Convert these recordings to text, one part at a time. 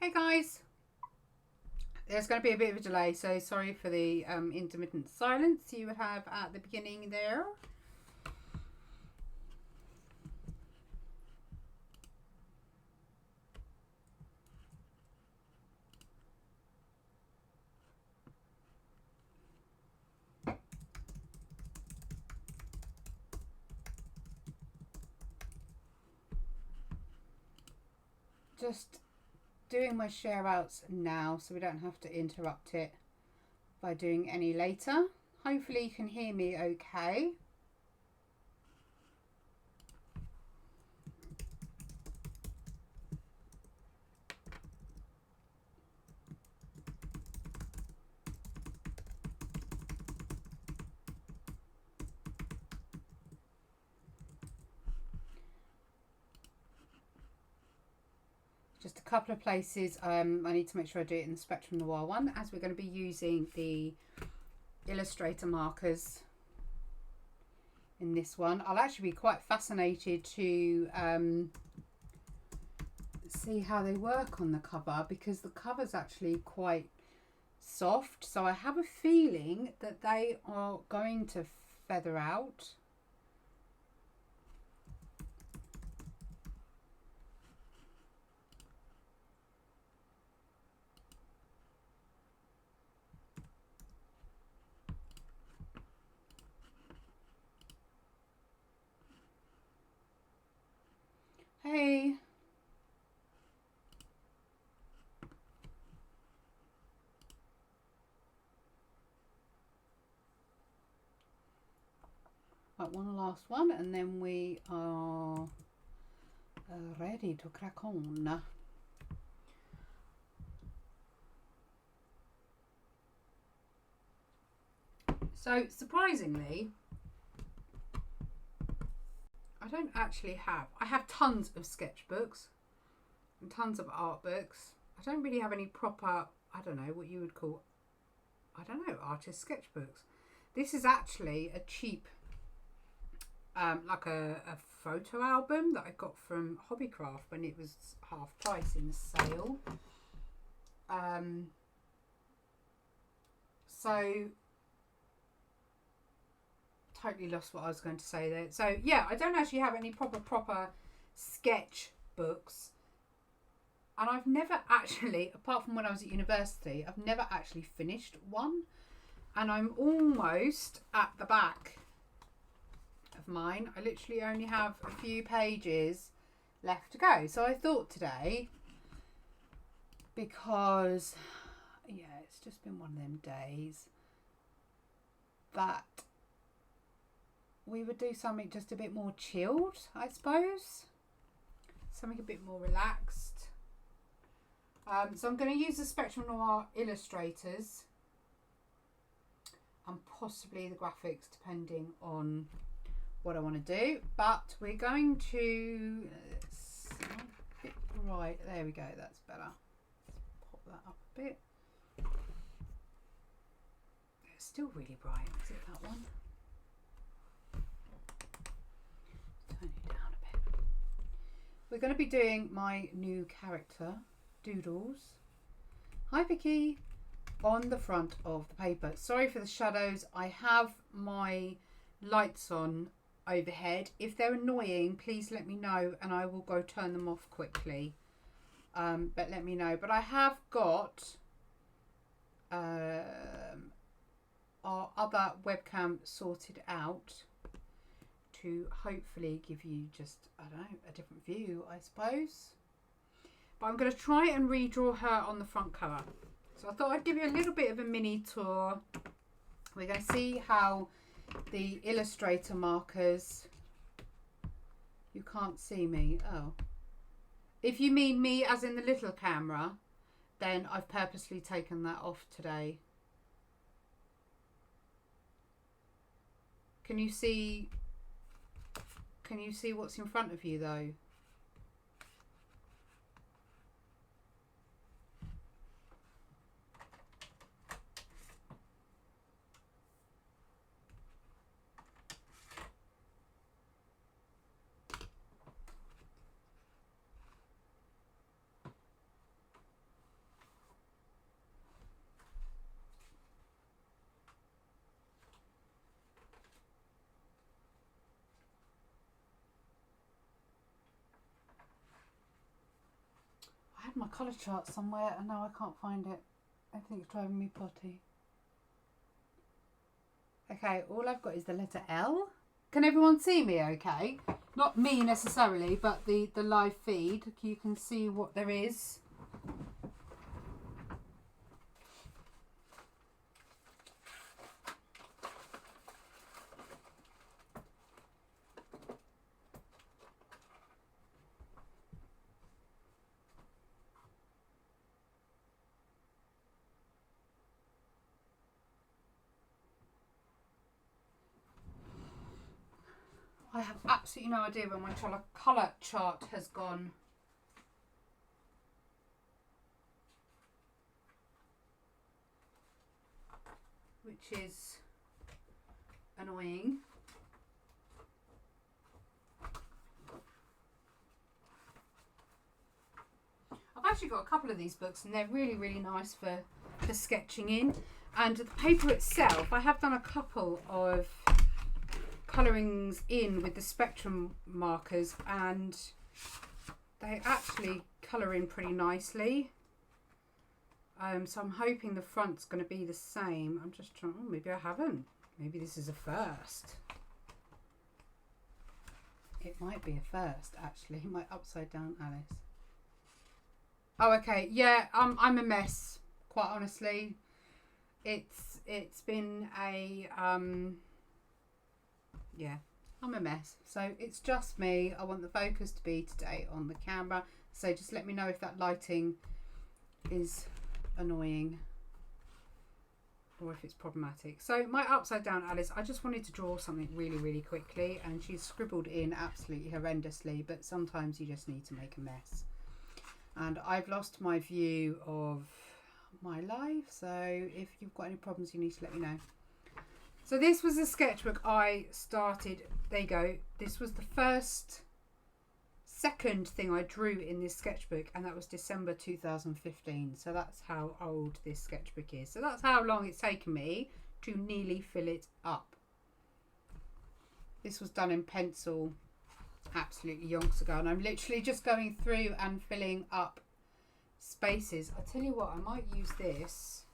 Hey guys, there's going to be a bit of a delay, so sorry for the intermittent silence you would have at the beginning there. Just doing my share outs now so we don't have to interrupt it by doing any later. Hopefully you can hear me okay. Just a couple of places I need to make sure I do it in the Spectrum Noir one, as we're going to be using the Illustrator markers in this one. I'll actually be quite fascinated to see how they work on the cover, because the cover's actually quite soft, so I have a feeling that they are going to feather out. Hey. Right, one last one and then we are ready to crack on. So surprisingly, I have tons of sketchbooks and tons of art books. I don't really have any proper, I don't know what you would call, artist sketchbooks. This is actually a cheap, like a photo album that I got from Hobbycraft when it was half price in the sale. So totally lost what I was going to say there. So yeah, I don't actually have any proper sketch books, and I've never actually, apart from when I was at university, I've never actually finished one, and I'm almost at the back of mine. I literally only have a few pages left to go. So I thought today, because yeah, it's just been one of them days, that we would do something just a bit more chilled, I suppose. Something a bit more relaxed. So I'm going to use the Spectrum Noir illustrators and possibly the graphics, depending on what I want to do. But we're going to, right, there we go, that's better. Let's pop that up a bit. It's still really bright, is it that one? Turn it down a bit. We're going to be doing my new character, Doodles. Hi Vicky, on the front of the paper. Sorry for the shadows. I have my lights on overhead. If they're annoying, please let me know and I will go turn them off quickly. But let me know. But I have got our other webcam sorted out to hopefully give you just, I don't know, a different view, I suppose. But I'm going to try and redraw her on the front cover. So I thought I'd give you a little bit of a mini tour. We're going to see how the Illustrator markers, you can't see me, oh. If you mean me as in the little camera, then I've purposely taken that off today. Can you see what's in front of you though? had my colour chart somewhere and now I can't find it. Everything's driving me potty. Okay, all I've got is the letter L. Can everyone see me okay? Not me necessarily, but the live feed. You can see what there is. I have absolutely no idea where my colour chart has gone. Which is annoying. I've actually got a couple of these books and they're really, really nice for sketching in. And the paper itself, I have done a couple of colourings in with the spectrum markers and they actually colour in pretty nicely. So I'm hoping the front's going to be the same. I'm just trying, oh, maybe I haven't. Maybe this is a first. It might be a first actually, my upside down Alice. Oh, okay, yeah, I'm a mess, quite honestly. It's been a yeah, I'm a mess. So it's just me. I want the focus to be today on the camera. So just let me know if that lighting is annoying or if it's problematic. So my upside down Alice, I just wanted to draw something really, really quickly and she's scribbled in absolutely horrendously, but sometimes you just need to make a mess. And I've lost my view of my life. So if you've got any problems, you need to let me know. So this was a sketchbook I started, there you go, this was the second thing I drew in this sketchbook and that was December 2015. So that's how old this sketchbook is. So that's how long it's taken me to nearly fill it up. This was done in pencil absolutely yonks ago and I'm literally just going through and filling up spaces. I'll tell you what, I might use this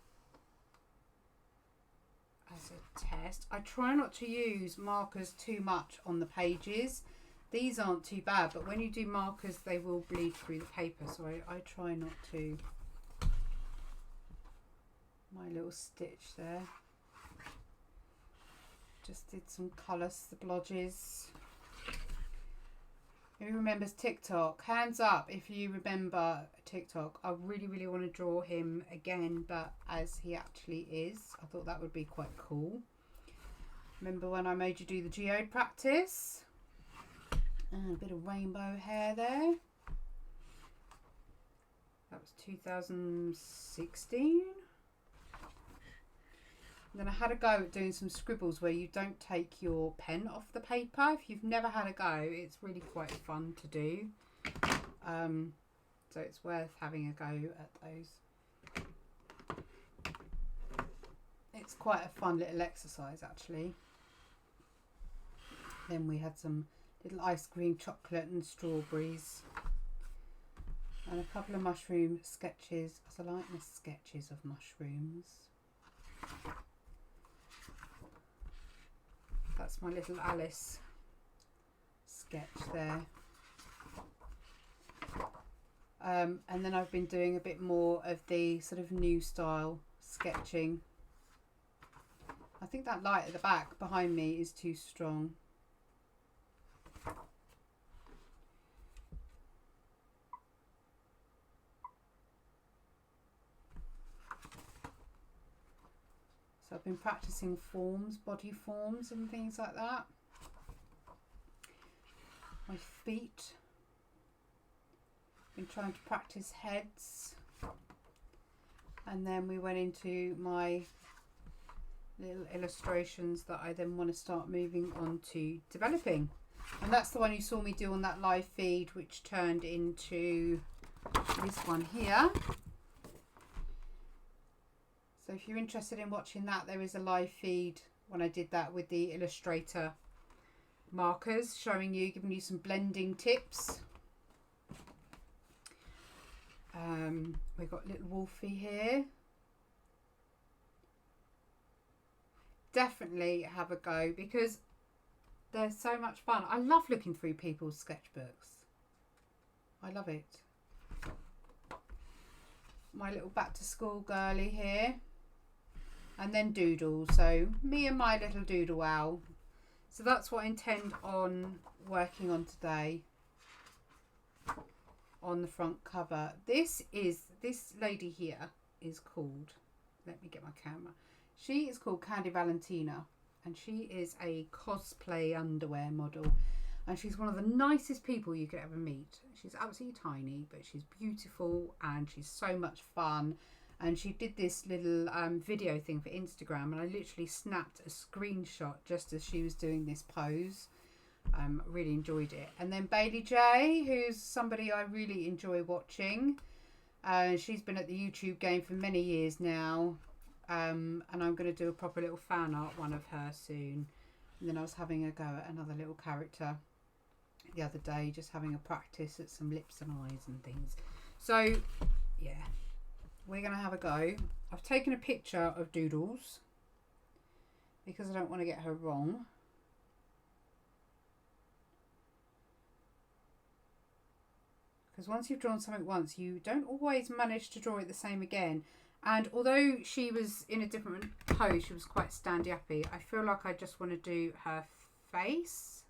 as a test. I try not to use markers too much on the pages. These aren't too bad, but when you do markers they will bleed through the paper, so I try not to. My little stitch there. Just did some colour splodges. Who remembers TikTok? Hands up if you remember TikTok. I really, really want to draw him again, but as he actually is, I thought that would be quite cool. Remember when I made you do the geode practice? And a bit of rainbow hair there. That was 2016. And then I had a go at doing some scribbles where you don't take your pen off the paper. If you've never had a go, it's really quite fun to do. So it's worth having a go at those. It's quite a fun little exercise actually. Then we had some little ice cream, chocolate and strawberries. And a couple of mushroom sketches, because I like my sketches of mushrooms. That's my little Alice sketch there. And then I've been doing a bit more of the sort of new style sketching. I think that light at the back behind me is too strong. So I've been practicing forms, body forms and things like that. My feet. Been trying to practice heads. And then we went into my little illustrations that I then want to start moving on to developing. And that's the one you saw me do on that live feed, which turned into this one here. So if you're interested in watching that, there is a live feed when I did that with the Illustrator markers, showing you, giving you some blending tips. We've got little Wolfie here. Definitely have a go because they're so much fun. I love looking through people's sketchbooks. I love it. My little back to school girly here. And then doodles. So me and my little doodle owl. So that's what I intend on working on today. On the front cover. This lady here is called, let me get my camera. She is called Candy Valentina. And she is a cosplay underwear model. And she's one of the nicest people you could ever meet. She's absolutely tiny, but she's beautiful and she's so much fun. And she did this little video thing for Instagram, and I literally snapped a screenshot just as she was doing this pose. Really enjoyed it. And then Bailey J, who's somebody I really enjoy watching. She's been at the YouTube game for many years now. And I'm going to do a proper little fan art one of her soon. And then I was having a go at another little character the other day, just having a practice at some lips and eyes and things. So yeah, we're going to have a go. I've taken a picture of Doodles because I don't want to get her wrong. Because once you've drawn something once, you don't always manage to draw it the same again. And although she was in a different pose, she was quite standy-uppy, I feel like I just want to do her face.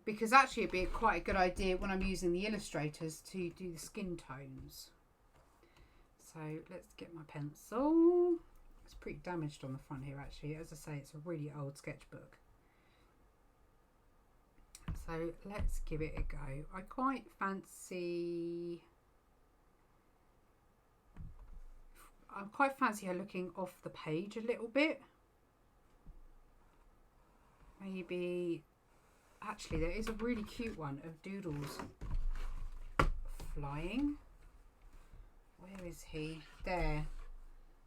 Because actually it'd be quite a good idea when I'm using the illustrators to do the skin tones. So let's get my pencil. It's pretty damaged on the front here actually. As I say, it's a really old sketchbook. So let's give it a go. I quite fancy her looking off the page a little bit. Maybe, actually there is a really cute one of Doodles flying. Where is he? There.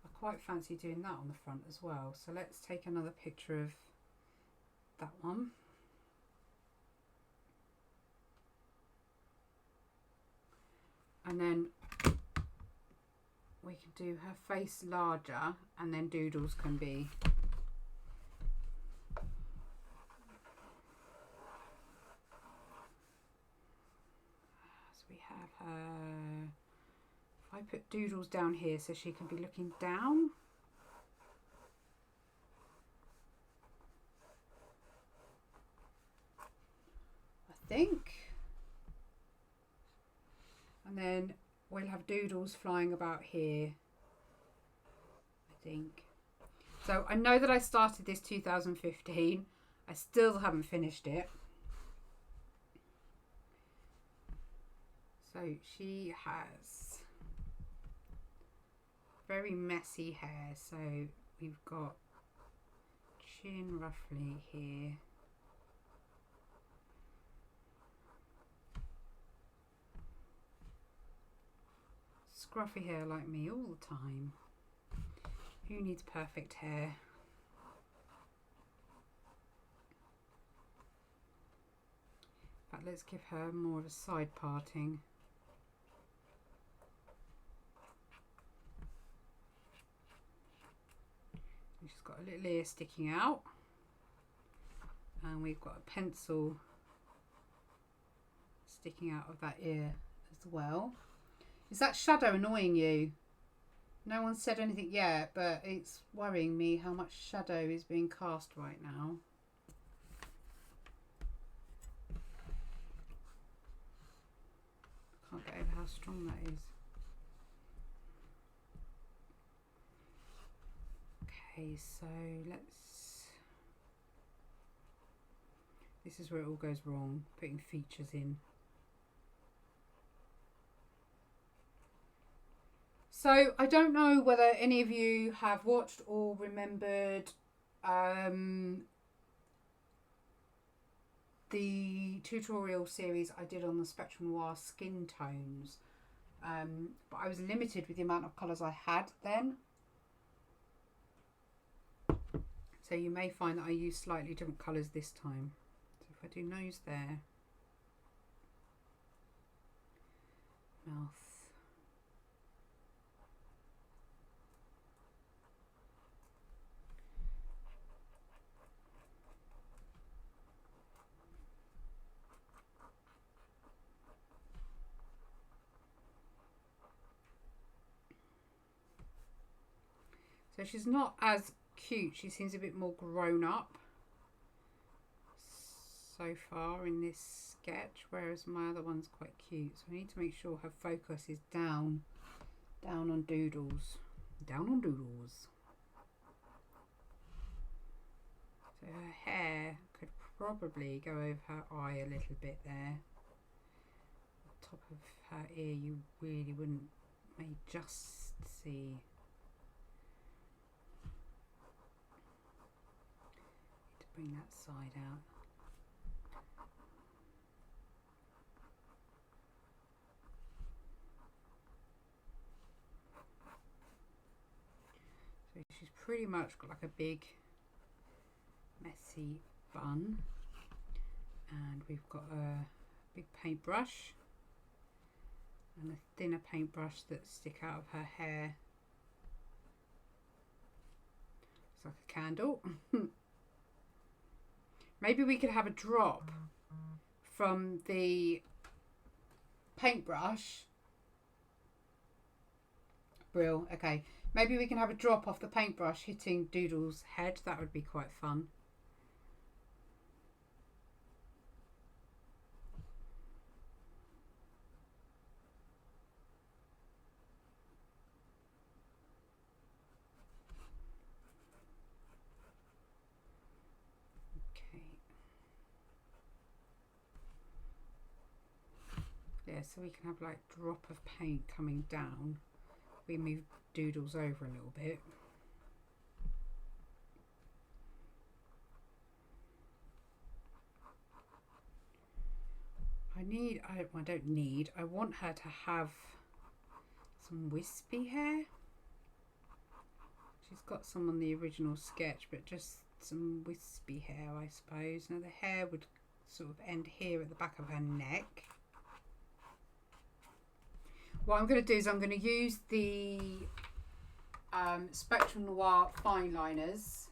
I quite fancy doing that on the front as well. So let's take another picture of that one. And then we can do her face larger, and then Doodles can be so we have her. If I put Doodles down here so she can be looking down. I think. And then we'll have Doodles flying about here, I think. So I know that I started this 2015. I still haven't finished it. So she has very messy hair. So we've got chin roughly here. Scruffy hair like me all the time. Who needs perfect hair? But let's give her more of a side parting. She's got a little ear sticking out, and we've got a pencil sticking out of that ear as well. Is that shadow annoying you? No one said anything yet, but it's worrying me how much shadow is being cast right now. Can't get over how strong that is. Okay, so let's... This is where it all goes wrong, putting features in. So I don't know whether any of you have watched or remembered the tutorial series I did on the Spectrum Noir skin tones, but I was limited with the amount of colours I had then. So you may find that I use slightly different colours this time. So if I do nose there, mouth. So she's not as cute. She seems a bit more grown up so far in this sketch, whereas my other one's quite cute. So I need to make sure her focus is down on Doodles. Down on Doodles. So her hair could probably go over her eye a little bit there. The top of her ear you really wouldn't, may just see. Bring that side out. So she's pretty much got like a big messy bun, and we've got a big paintbrush and a thinner paintbrush that stick out of her hair. It's like a candle. Maybe we could have a drop from the paintbrush. Brill, okay. Maybe we can have a drop off the paintbrush hitting Doodle's head. That would be quite fun. Yeah, so we can have like drop of paint coming down. We move Doodles over a little bit. I want her to have some wispy hair. She's got some on the original sketch, but just some wispy hair, I suppose. Now the hair would sort of end here at the back of her neck. What I'm going to do is I'm going to use the Spectrum Noir fine liners.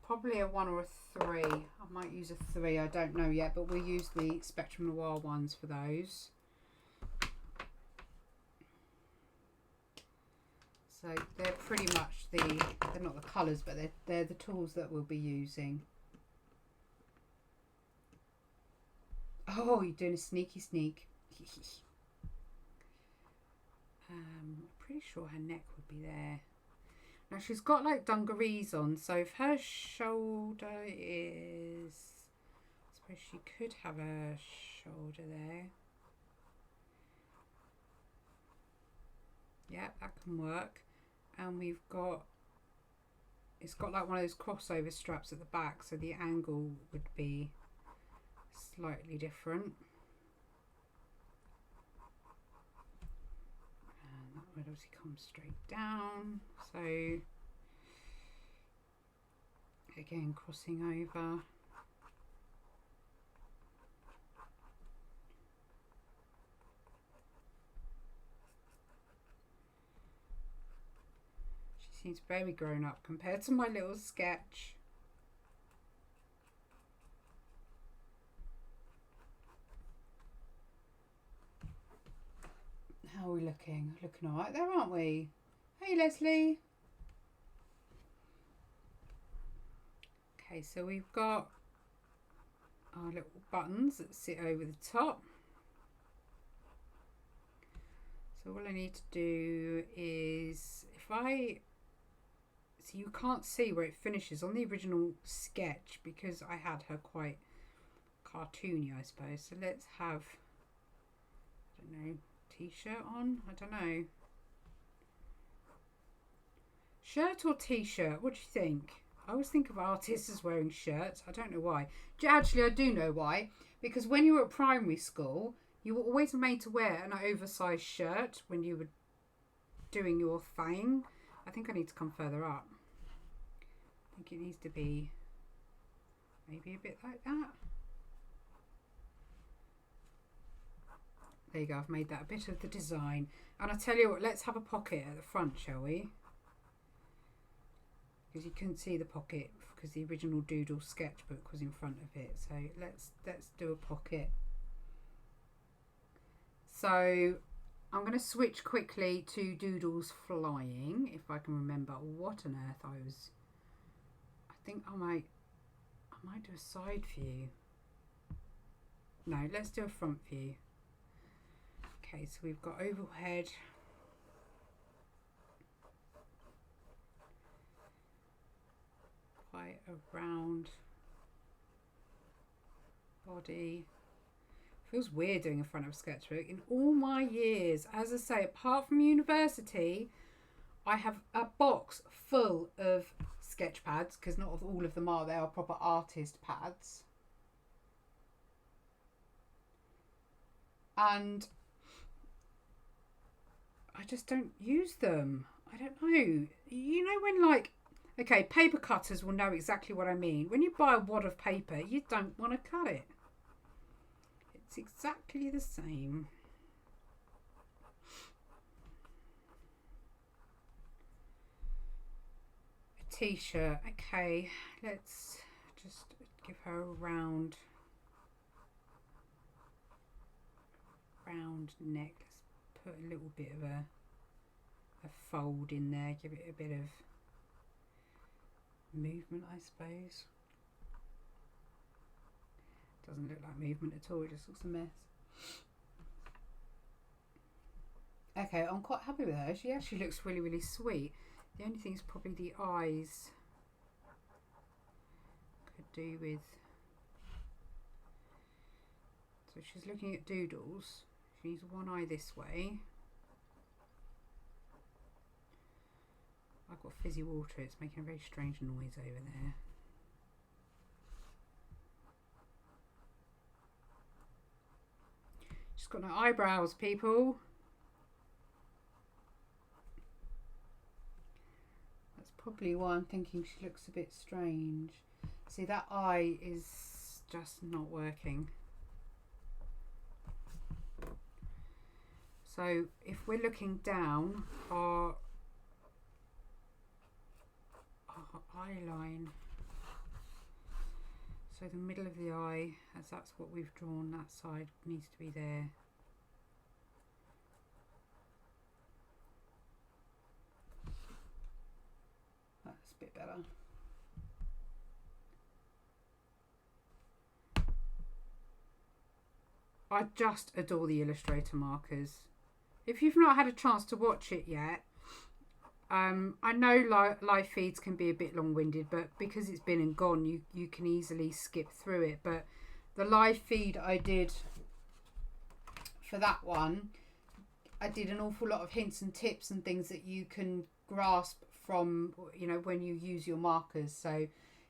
Probably a 1 or a 3. I might use a 3, I don't know yet, but we'll use the Spectrum Noir ones for those. So they're pretty much they're not the colours, but they're the tools that we'll be using. Oh, you're doing a sneaky sneak. I'm pretty sure her neck would be there. Now she's got like dungarees on, so if her shoulder is, I suppose she could have a shoulder there. Yeah, that can work. And we've got, it's got like one of those crossover straps at the back, so the angle would be slightly different. Would obviously come straight down, so again crossing over. She seems very grown up compared to my little sketch. How are we looking? Looking all right there, aren't we? Hey, Leslie. Okay, so we've got our little buttons that sit over the top. So all I need to do is, so you can't see where it finishes on the original sketch because I had her quite cartoony, I suppose. So let's have, I don't know, t-shirt on? I don't know. Shirt or t-shirt? What do you think? I always think of artists as wearing shirts. I don't know why. Actually, I do know why. Because when you were at primary school, you were always made to wear an oversized shirt when you were doing your thing. I think I need to come further up. I think it needs to be maybe a bit like that. There you go, I've made that a bit of the design. And I tell you what, let's have a pocket at the front, shall we? Because you couldn't see the pocket because the original Doodle sketchbook was in front of it. So let's do a pocket. So I'm going to switch quickly to Doodles flying, if I can remember what on earth I think I might do a side view. No, let's do a front view. Okay, so we've got overhead. Quite a round body. Feels weird doing a front of a sketchbook. In all my years, as I say, apart from university, I have a box full of sketch pads, because not all of them are. They are proper artist pads. And I just don't use them. I don't know. You know when, like, okay, paper cutters will know exactly what I mean. When you buy a wad of paper, you don't want to cut it. It's exactly the same. A t-shirt. Okay, let's just give her a round neck. Let's put a little bit of a fold in there. Give it a bit of movement, I suppose. Doesn't look like movement at all, it just looks a mess. Okay, I'm quite happy with her. She actually looks really, really sweet. The only thing is probably the eyes. Could do with... So she's looking at Doodles. She needs one eye this way. I've got fizzy water. It's making a very strange noise over there. She's got no eyebrows, people. That's probably why I'm thinking she looks a bit strange. See, that eye is just not working. So if we're looking down, our eye line, so the middle of the eye, as that's what we've drawn, that side needs to be there. That's a bit better. I just adore the Illustrator markers. If you've not had a chance to watch it yet, I know live feeds can be a bit long-winded, but because it's been and gone, you can easily skip through it. But the live feed I did for that one, I did an awful lot of hints and tips and things that you can grasp from, you know, when you use your markers. So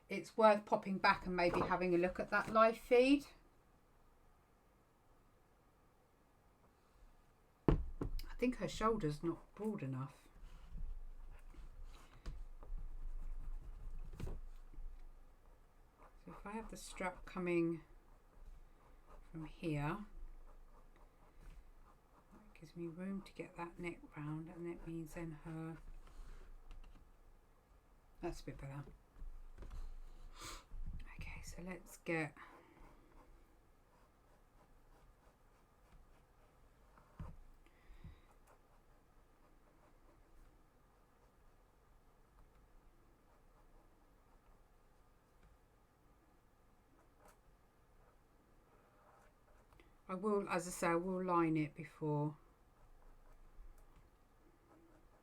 it's worth popping back and maybe having a look at that live feed. I think her shoulder's not broad enough. So if I have the strap coming from here, that gives me room to get that neck round, and that means then her... That's a bit better. Okay, so let's get... I will, as I say, I will line it before.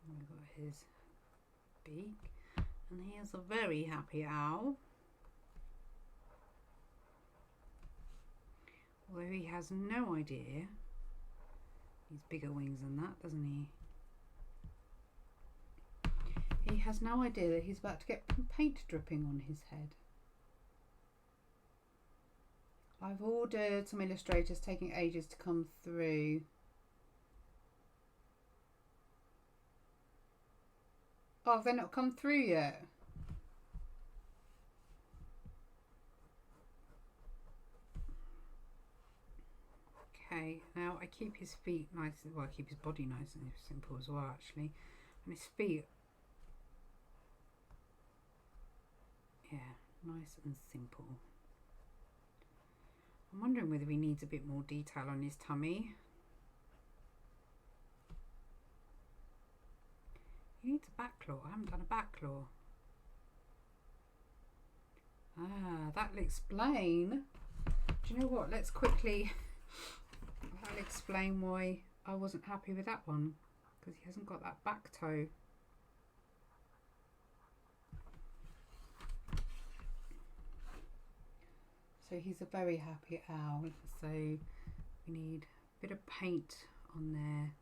We've got his beak, and he is a very happy owl. Although he has no idea. He's bigger wings than that, doesn't he? He has no idea that he's about to get paint dripping on his head. I've ordered some illustrators, taking ages to come through. Oh, have they not come through yet? Okay, now I keep his feet nice, well, I keep his body nice and simple as well, actually. And his feet, yeah, nice and simple. I'm wondering whether he needs a bit more detail on his tummy. He needs a back claw. I haven't done a back claw. Ah, that'll explain. Do you know what? Let's quickly... That'll explain why I wasn't happy with that one. Because he hasn't got that back toe. So he's a very happy owl. So we need a bit of paint on there.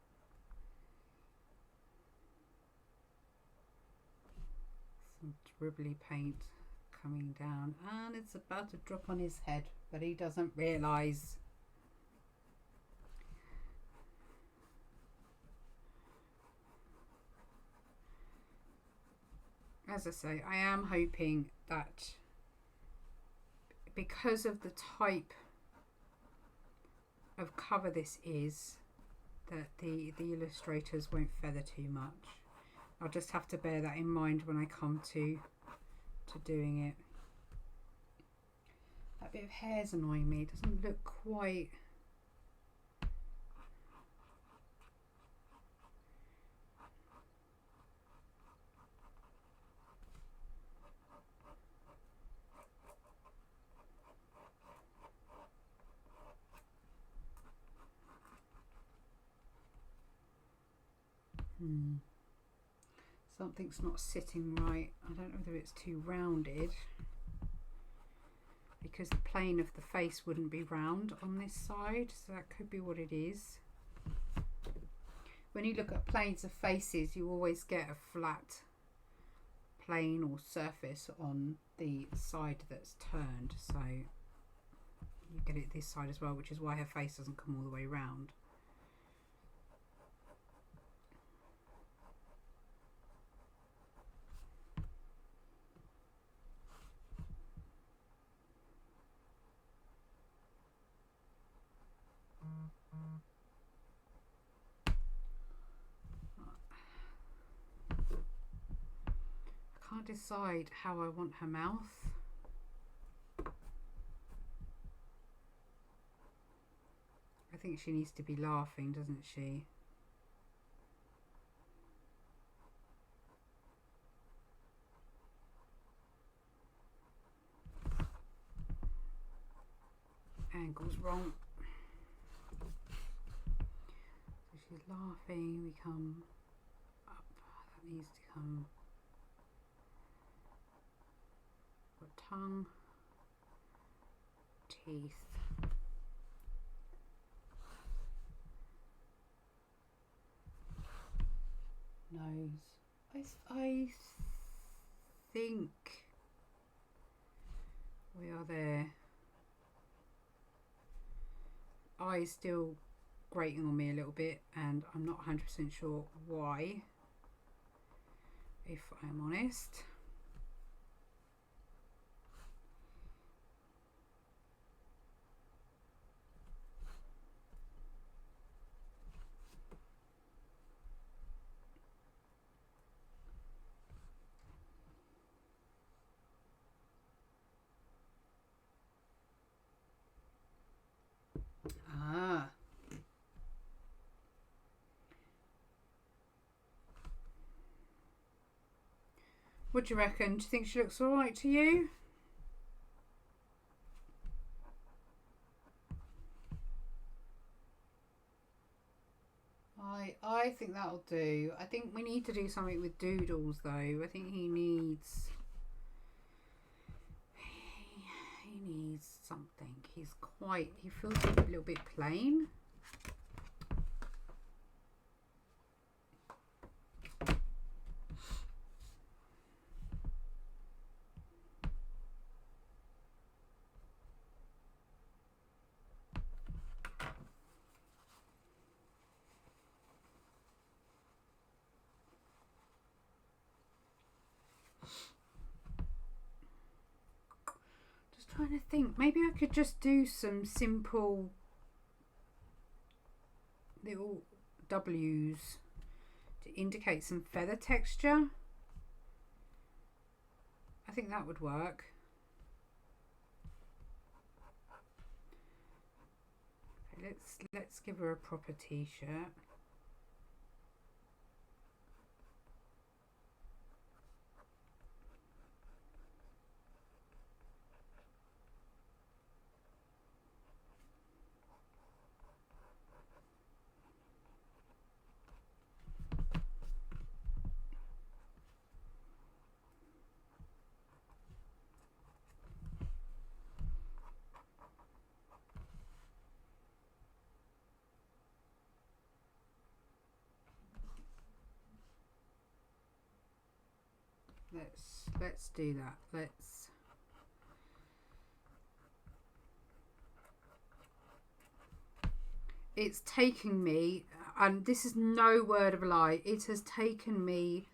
Some dribbly paint coming down, and it's about to drop on his head, but he doesn't realise. As I say, I am hoping that because of the type of cover this is, that the illustrators won't feather too much. I'll just have to bear that in mind when I come to doing it. That bit of hair's annoying me. It doesn't look quite... Something's not sitting right. I don't know whether it's too rounded, because the plane of the face wouldn't be round on this side, so that could be what it is. When you look at planes of faces, you always get a flat plane or surface on the side that's turned, so you get it this side as well, which is why her face doesn't come all the way round. I can't decide how I want her mouth. I think she needs to be laughing, doesn't she? Angle's wrong. So she's laughing, we come up, that needs to come. Got tongue, teeth. Nose. I think we are there. Eyes still grating on me a little bit, and I'm not 100% sure why, if I'm honest. What do you reckon? Do you think she looks alright to you? I think that'll do. I think we need to do something with Doodles though. I think he needs something. He feels a little bit plain. Trying to think, maybe I could just do some simple little W's to indicate some feather texture. I think that would work. Okay, let's give her a proper t-shirt. Let's do that. It's taken me, and this is no word of a lie, it has taken me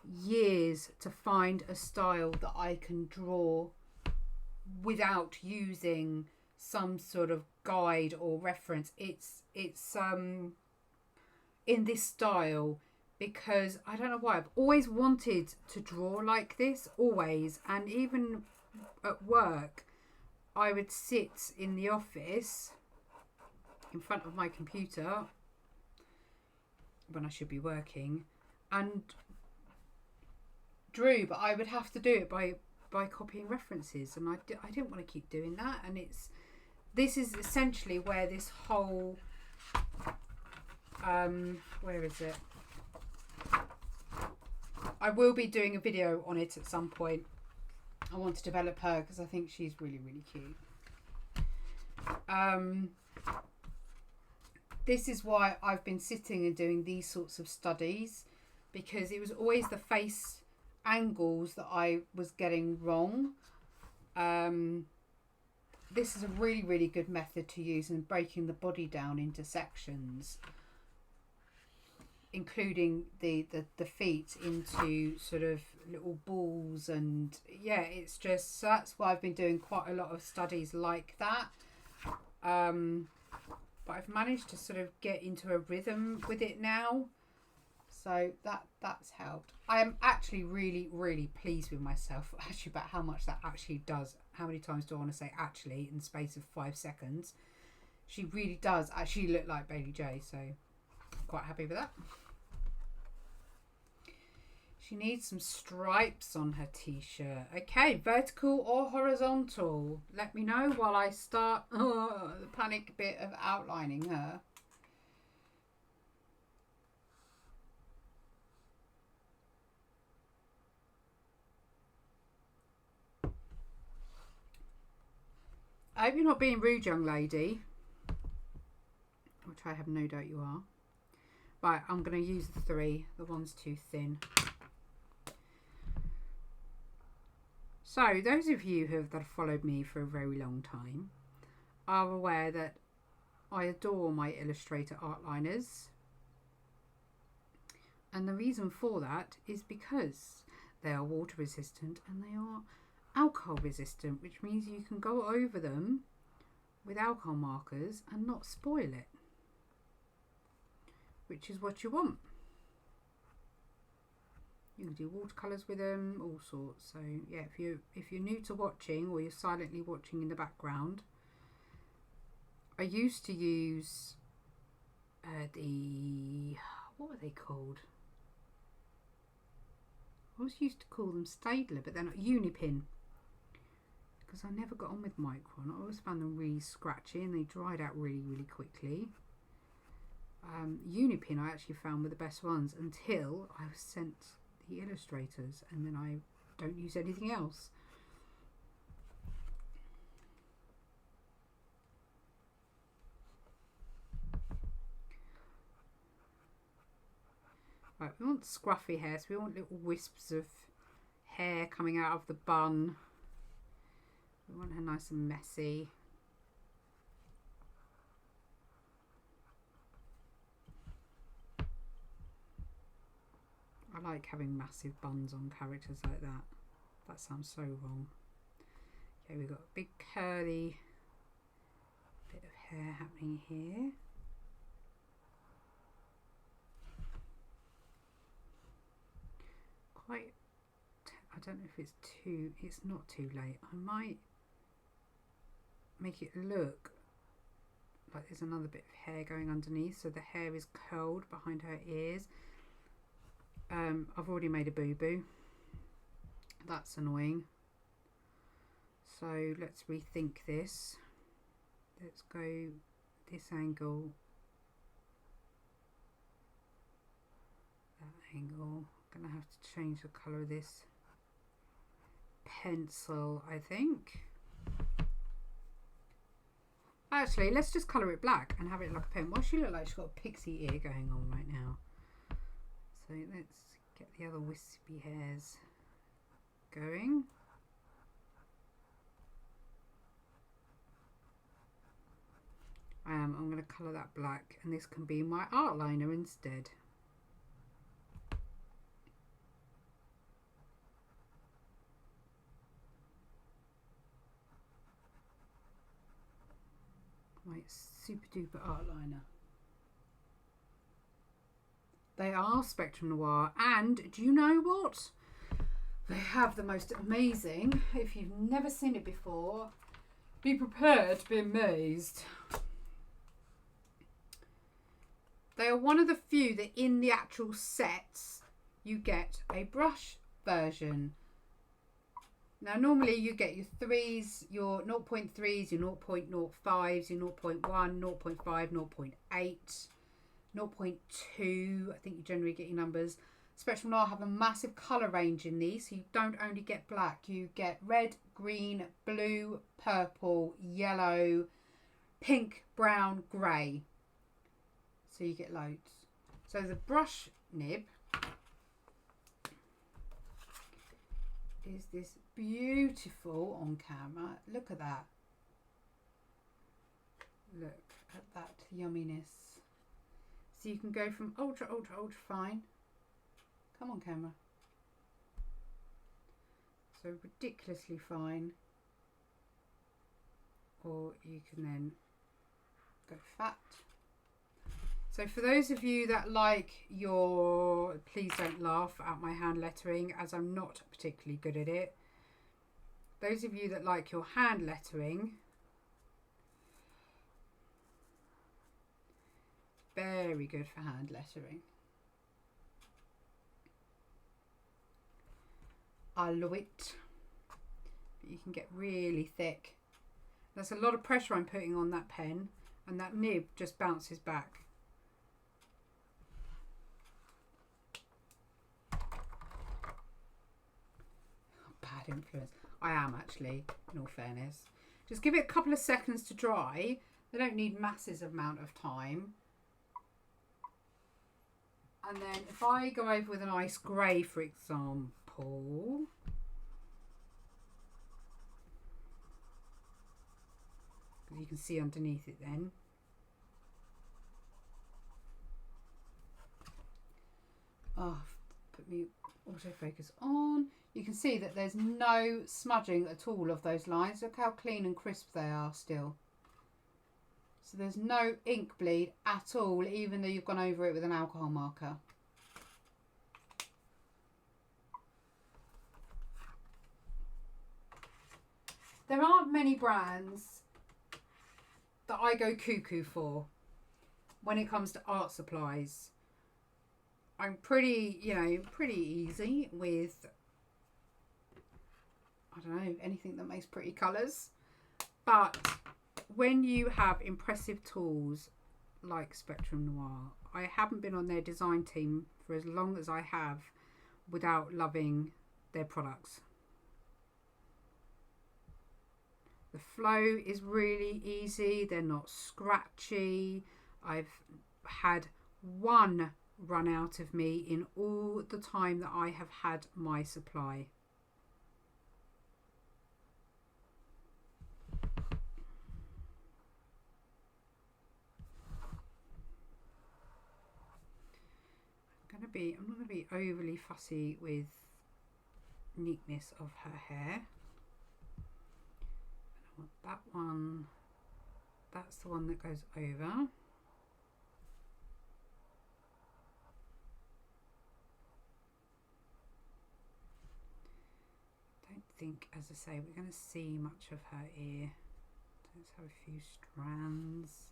years to find a style that I can draw without using some sort of guide or reference. It's in this style because I don't know why, I've always wanted to draw like this, always. And even at work, I would sit in the office in front of my computer when I should be working and drew, but I would have to do it by copying references, and I didn't want to keep doing that. And this is essentially where this whole where is it? I will be doing a video on it at some point. I want to develop her because I think she's really, really cute. This is why I've been sitting and doing these sorts of studies, because it was always the face angles that I was getting wrong. This is a really, really good method to use in breaking the body down into sections, including the feet into sort of little balls. And yeah, it's just, so that's why I've been doing quite a lot of studies like that. But I've managed to sort of get into a rhythm with it now, so that's helped. I am actually really, really pleased with myself actually about how much that actually does. How many times do I want to say actually in the space of 5 seconds? She really does actually look like Bailey J, so quite happy with that. She needs some stripes on her t-shirt. Okay, vertical or horizontal? Let me know while I start the panic bit of outlining her. I hope you're not being rude, young lady, which I have no doubt you are. Right, I'm going to use the 3. The one's too thin. So, those of you that have followed me for a very long time are aware that I adore my Illustrator Artliners. And the reason for that is because they are water resistant and they are alcohol resistant, which means you can go over them with alcohol markers and not spoil it, which is what you want. You can do watercolours with them, all sorts. So yeah, if you're new to watching, or you're silently watching in the background, I used to use what were they called? I always used to call them Staedtler, but they're not. Unipin, because I never got on with Micron. I always found them really scratchy and they dried out really, really quickly. Unipin I actually found were the best ones until I was sent the illustrators, and then I don't use anything else. Right, we want scruffy hair, so we want little wisps of hair coming out of the bun. We want her nice and messy. I like having massive buns on characters like that. That sounds so wrong. Okay, we've got a big curly bit of hair happening here. I don't know if it's not too late. I might make it look like there's another bit of hair going underneath, so the hair is curled behind her ears. I've already made a boo-boo. That's annoying. So let's rethink this. Let's go this angle, that angle. I'm gonna have to change the colour of this pencil, I think. Actually, let's just colour it black and have it like a pen. Well, she looks like she's got a pixie ear going on right now. So let's get the other wispy hairs going. I'm going to colour that black, and this can be my art liner instead. My super duper art liner. They are Spectrum Noir, and do you know what? They have the most amazing, if you've never seen it before, be prepared to be amazed. They are one of the few that in the actual sets you get a brush version. Now normally you get your 3s, your 0.3s, your 0.05s, your 0.1, 0.5, 0.8, 0.2. I think you generally get your numbers. Spectrum Noir have a massive colour range in these, so you don't only get black, you get red, green, blue, purple, yellow, pink, brown, grey. So you get loads. So the brush nib is this beautiful on camera. Look at that. Look at that yumminess. So you can go from ultra, ultra, ultra fine. Come on, camera. So ridiculously fine. Or you can then go fat. So for those of you that like your, please don't laugh at my hand lettering, as I'm not particularly good at it. Those of you that like your hand lettering, very good for hand lettering. I love it. But you can get really thick. That's a lot of pressure I'm putting on that pen, and that nib just bounces back. Bad influence. I am actually, in all fairness. Just give it a couple of seconds to dry. They don't need massive amount of time. And then if I go over with a nice grey, for example, you can see underneath it then. Oh, put me autofocus on. You can see that there's no smudging at all of those lines. Look how clean and crisp they are still. So there's no ink bleed at all, even though you've gone over it with an alcohol marker. There aren't many brands that I go cuckoo for when it comes to art supplies. I'm pretty, pretty easy with, I don't know, anything that makes pretty colours. But when you have impressive tools like Spectrum Noir, I haven't been on their design team for as long as I have without loving their products. The flow is really easy. They're not scratchy. I've had one run out of me in all the time that I have had my supply. I'm not going to be overly fussy with neatness of her hair. I want that one. That's the one that goes over. think, as I say, we're going to see much of her ear. Let's have a few strands.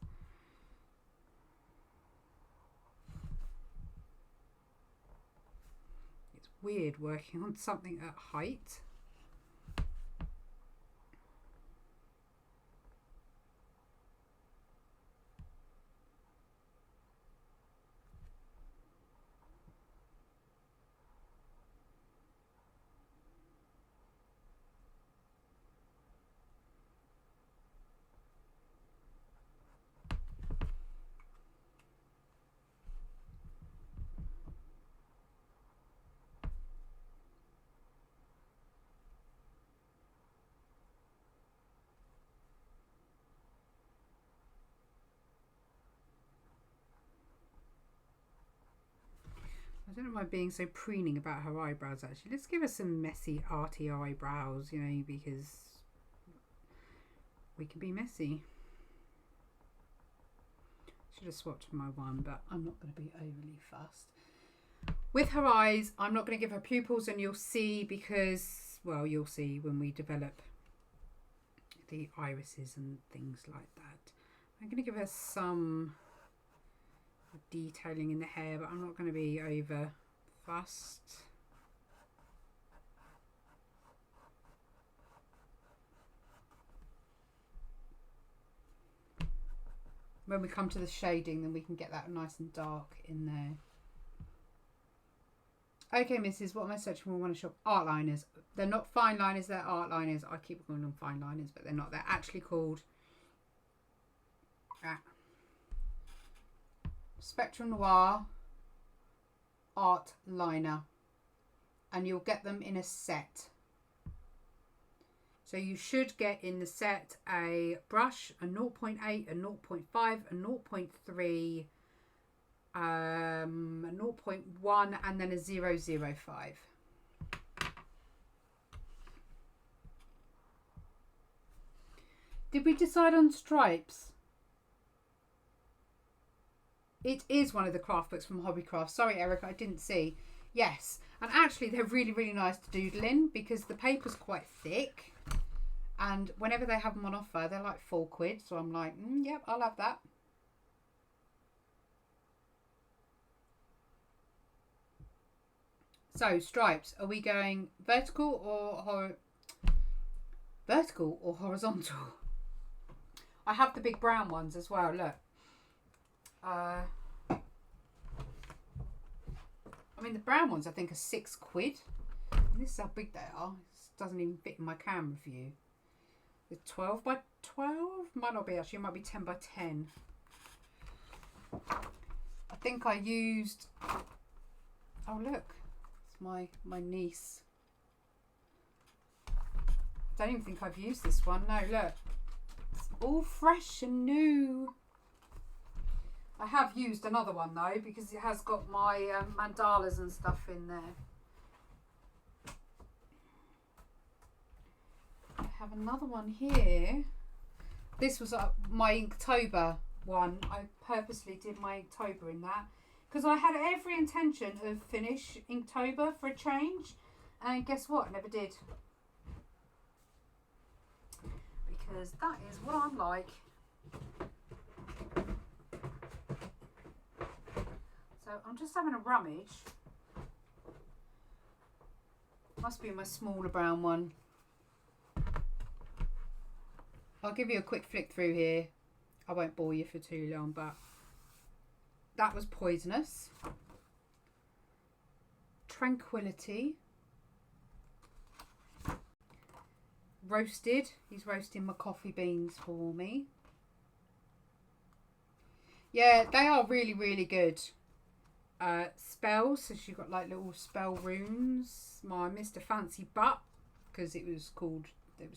It's weird working on something at height. I don't know why I'm being so preening about her eyebrows, actually. Let's give her some messy, arty eyebrows, you know, because we can be messy. Should have swapped my one, but I'm not going to be overly fussed. With her eyes, I'm not going to give her pupils, and you'll see because, well, you'll see when we develop the irises and things like that. I'm going to give her some detailing in the hair, but I'm not going to be over fussed. When we come to the shading, then we can get that nice and dark in there. Okay, Mrs. What am I searching for? I want to shop art liners. They're not fine liners, they're art liners. I keep calling them fine liners, but they're not. They're actually called Spectrum Noir art liner, and you'll get them in a set. So you should get in the set a brush, a 0.8, a 0.5, a 0.3, a 0.1, and then a 0.05. Did we decide on stripes? It is one of the craft books from Hobbycraft. Sorry, Erica, I didn't see. Yes, and actually they're really, really nice to doodle in because the paper's quite thick. And whenever they have them on offer, they're like £4. So I'm like, yep, I'll have that. So stripes, are we going vertical or horizontal? I have the big brown ones as well. Look. I mean, the brown ones I think are £6. And this is how big they are. This doesn't even fit in my camera view. The 12 by 12 might not be, actually. It might be 10 by 10. I think I used. Oh look, it's my niece. I don't even think I've used this one. No, look, it's all fresh and new. I have used another one though because it has got my mandalas and stuff in there. I have another one here. This was my Inktober one. I purposely did my Inktober in that because I had every intention of finish Inktober for a change, and guess what? I never did. Because that is what I'm like. So I'm just having a rummage. Must be my smaller brown one. I'll give you a quick flick through here. I won't bore you for too long, but that was Poisonous. Tranquility. Roasted. He's roasting my coffee beans for me. Yeah, they are really, really good. Spells. So she's got like little spell runes. My Mr. Fancy Butt, because it was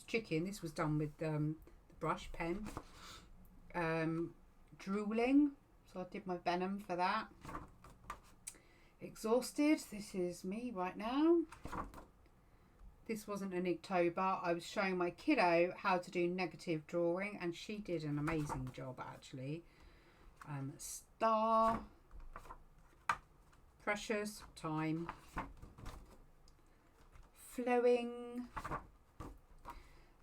chicken. This was done with the brush pen. Drooling. So I did my venom for that. Exhausted. This is me right now. This wasn't an Inktober. I was showing my kiddo how to do negative drawing, and she did an amazing job actually. Star. Precious. Time. Flowing.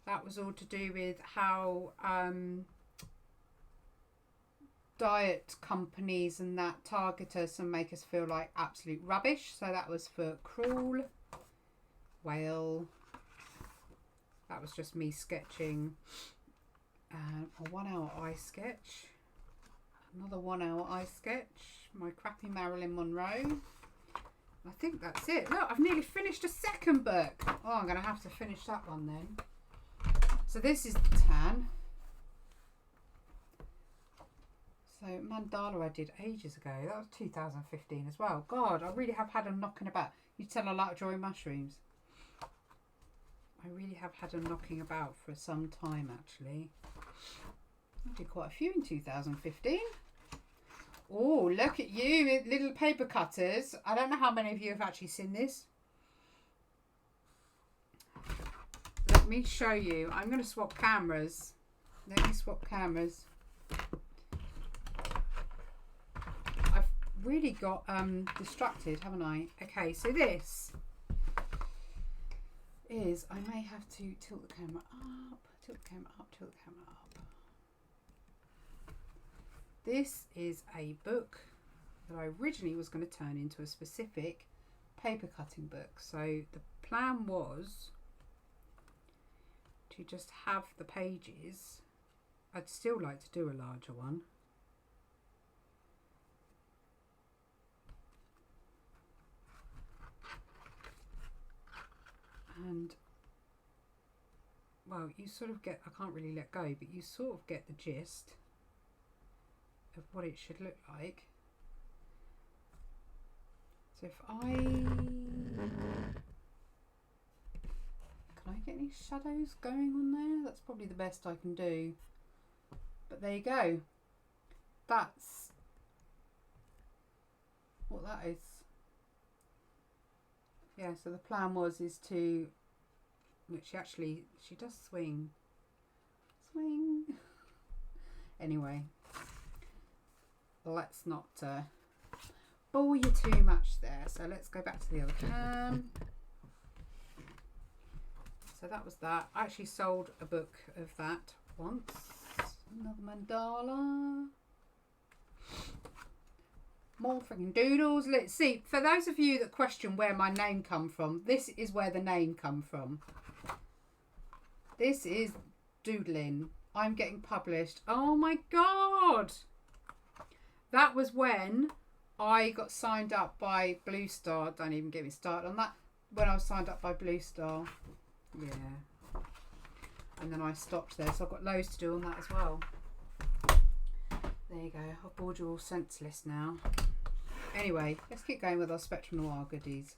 That was all to do with how diet companies and that target us and make us feel like absolute rubbish. So that was for Cruel Whale. That was just me sketching a 1 hour eye sketch. Another 1 hour eye sketch. My crappy Marilyn Monroe. I think that's it. Look, I've nearly finished a second book. Oh, I'm going to have to finish that one then. So this is the tan. So mandala I did ages ago. That was 2015 as well. God, I really have had them knocking about. You tell I like drawing mushrooms. I really have had them knocking about for some time actually. I did quite a few in 2015. Oh, look at you, little paper cutters. I don't know how many of you have actually seen this. Let me show you. I'm going to swap cameras. Let me swap cameras. I've really got distracted, haven't I? Okay, so this is, I may have to tilt the camera up, tilt the camera up, tilt the camera up. This is a book that I originally was going to turn into a specific paper cutting book. So the plan was to just have the pages. I'd still like to do a larger one. And well, you sort of get, I can't really let go, but you sort of get the gist of what it should look like. So if can I get any shadows going on there? That's probably the best I can do. But there you go. That's what that is. Yeah, so the plan was to, which she does swing. Anyway, let's not bore you too much there. So let's go back to the other cam. So that was that. I actually sold a book of that once. Another mandala. More freaking doodles. Let's see. For those of you that question where my name come from, this is where the name come from. This is doodling. I'm getting published. Oh my God. That was when I got signed up by Blue Star. Don't even get me started on that. When I was signed up by Blue Star. Yeah. And then I stopped there. So I've got loads to do on that as well. There you go. I've bored you all senseless now. Anyway, let's keep going with our Spectrum Noir goodies.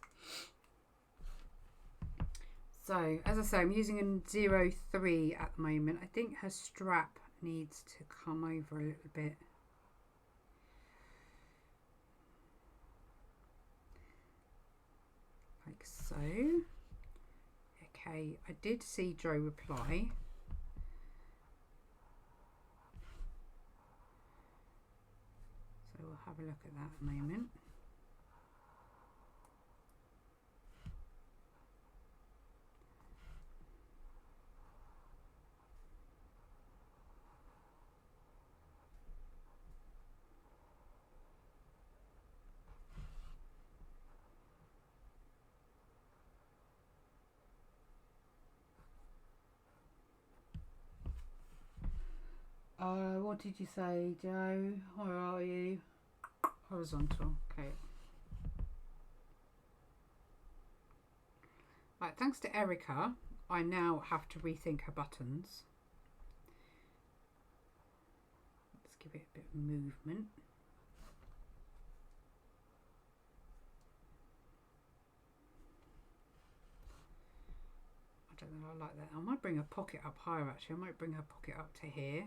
So, as I say, I'm using a 03 at the moment. I think her strap needs to come over a little bit. Like so. Okay, I did see Joe reply. So we'll have a look at that in a moment. What did you say, Joe? Where are you? Horizontal. Okay. Right, thanks to Erica, I now have to rethink her buttons. Let's give it a bit of movement. I don't know, I like that. I might bring her pocket up higher actually. I might bring her pocket up to here.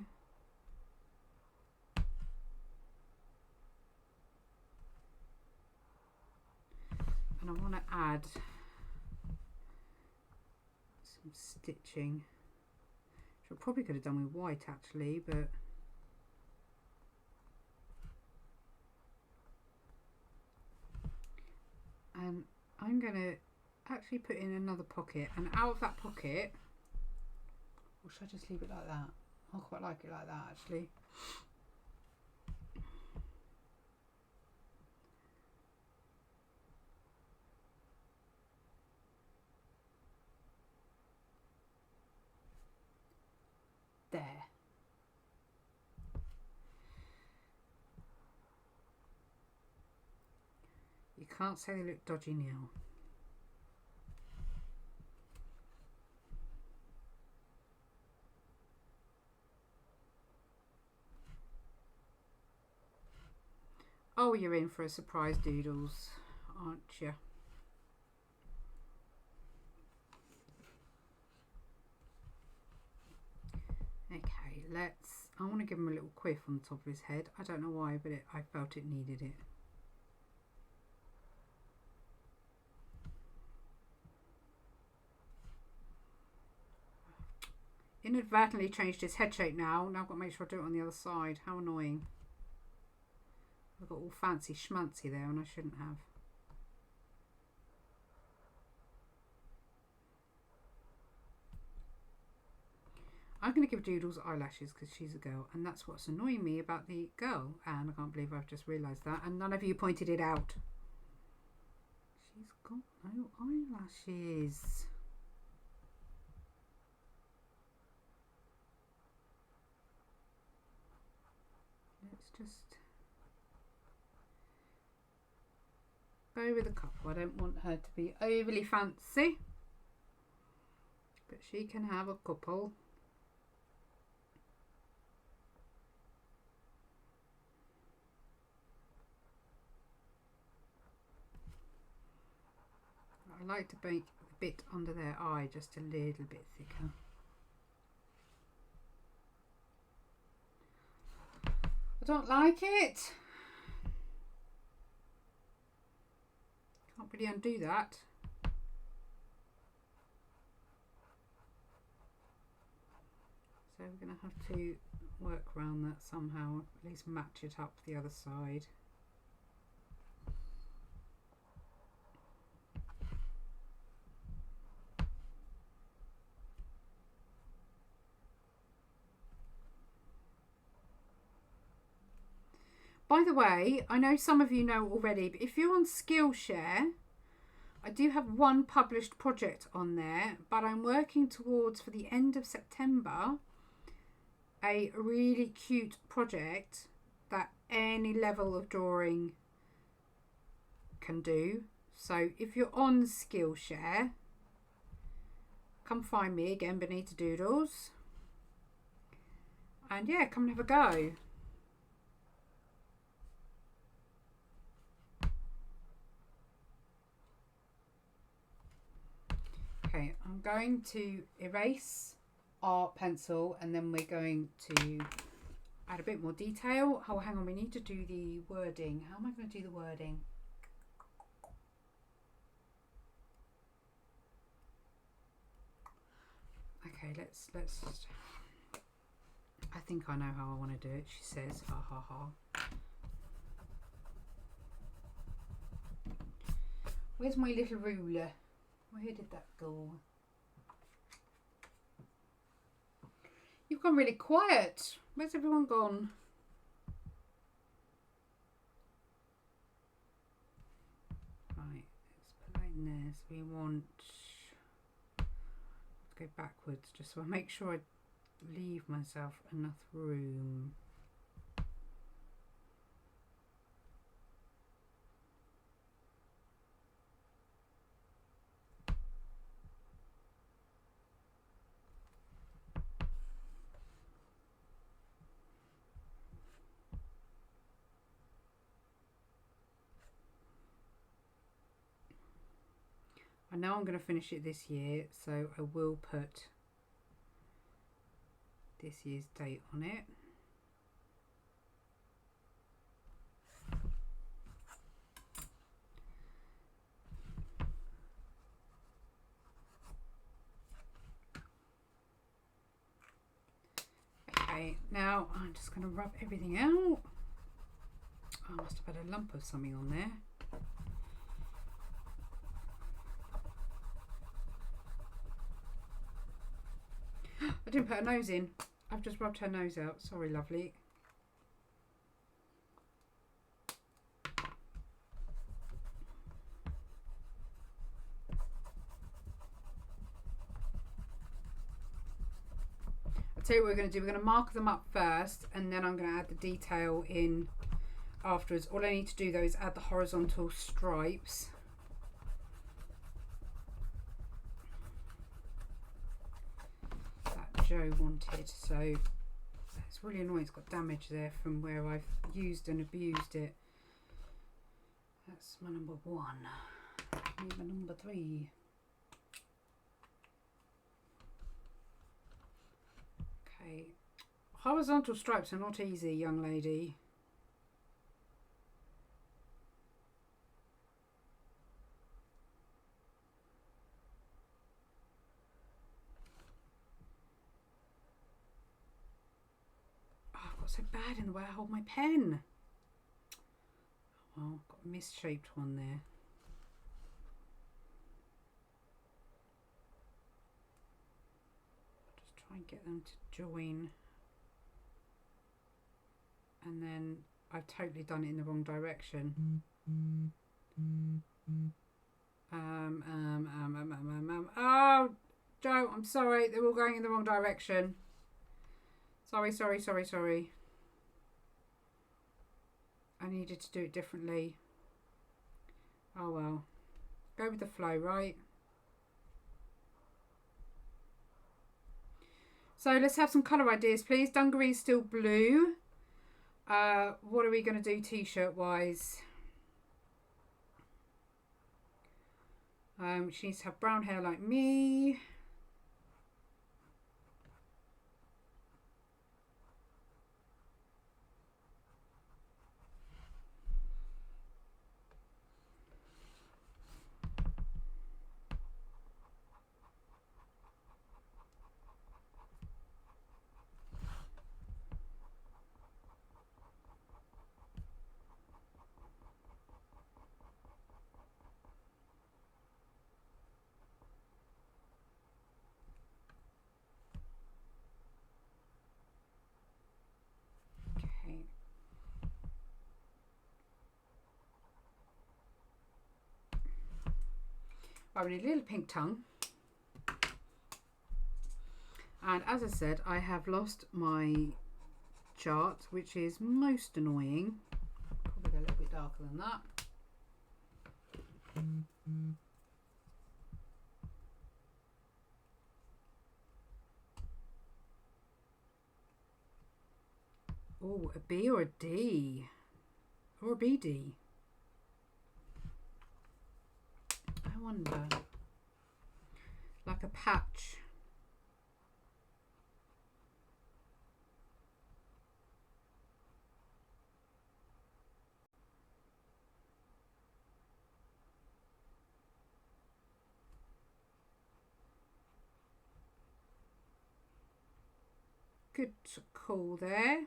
And I want to add some stitching, which I probably could have done with white actually, but and I'm going to actually put in another pocket, and out of that pocket Or should I just leave it like that? I quite like it like that actually. There. You can't say they look dodgy now. Oh, you're in for a surprise, Doodles, aren't you? Okay, I want to give him a little quiff on the top of his head. I don't know why, but I felt it needed it. Inadvertently changed his head shape now. Now I've got to make sure I do it on the other side. How annoying. I've got all fancy schmancy there and I shouldn't have. I'm going to give Doodles eyelashes because she's a girl, and that's what's annoying me about the girl. And I can't believe I've just realised that, and none of you pointed it out. She's got no eyelashes. Let's just go with a couple. I don't want her to be overly fancy, but she can have a couple. I like to make a bit under their eye just a little bit thicker. I don't like it. Can't really undo that. So we're going to have to work around that somehow, at least match it up the other side. By the way, I know some of you know already, but if you're on Skillshare, I do have one published project on there, but I'm working towards, for the end of September, a really cute project that any level of drawing can do. So if you're on Skillshare, come find me again, Benita Doodles. And yeah, come and have a go. Okay, I'm going to erase our pencil and then we're going to add a bit more detail. Oh, hang on, we need to do the wording. How am I going to do the wording? Okay, let's I think I know how I want to do it, she says. Ha ha ha. Where's my little ruler? Where did that go? You've gone really quiet. Where's everyone gone? Right, let's put that in there. So we want to go backwards just so I make sure I leave myself enough room. I know I'm going to finish it this year, so I will put this year's date on it. Okay, now I'm just going to rub everything out. Oh, I must have had a lump of something on there. I didn't put her nose in. I've just rubbed her nose out. Sorry, lovely. I'll tell you what we're going to do. We're going to mark them up first, and then I'm going to add the detail in afterwards. All I need to do though is add the horizontal stripes. That Joe wanted. So it's really annoying. It's got damage there from where I've used and abused it. That's my number 1. Need my number 3. Okay. Horizontal stripes are not easy, young lady. So bad in the way I hold my pen. Oh, got a misshaped one there. Just try and get them to join. And then I've totally done it in the wrong direction. Oh, Joe, I'm sorry. They're all going in the wrong direction. Sorry. I needed to do it differently. Oh well. Go with the flow, right? So let's have some colour ideas, please. Dungaree's still blue. What are we going to do t-shirt wise? She needs to have brown hair like me. Right, we need a little pink tongue. And as I said, I have lost my chart, which is most annoying. Probably go a little bit darker than that. Oh, a B or a D? Or a BD? I wonder. Like a patch. Good call there.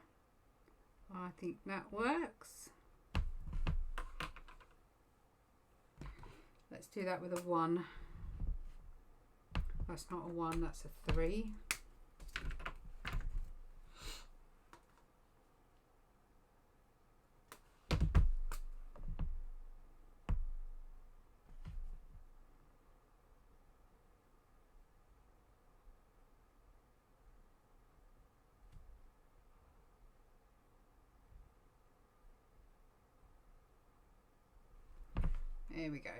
I think that works. Let's do that with a 1. That's not a 1, that's a 3. There we go.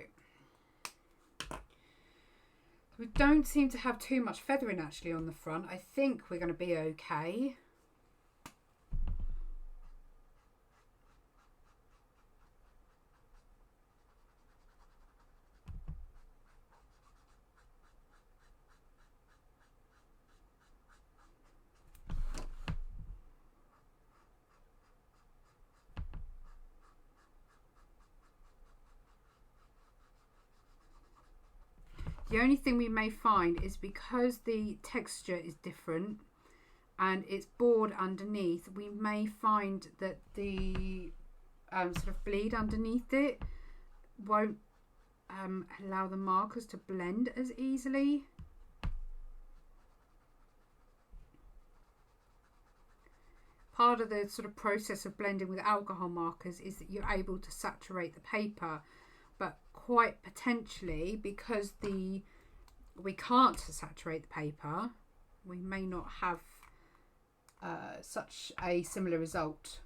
We don't seem to have too much feathering actually on the front. I think we're going to be okay. The only thing we may find is because the texture is different and it's board underneath, we may find that the sort of bleed underneath it won't allow the markers to blend as easily. part of the sort of process of blending with alcohol markers is that you're able to saturate the paper, but quite potentially, because we can't saturate the paper, we may not have such a similar result.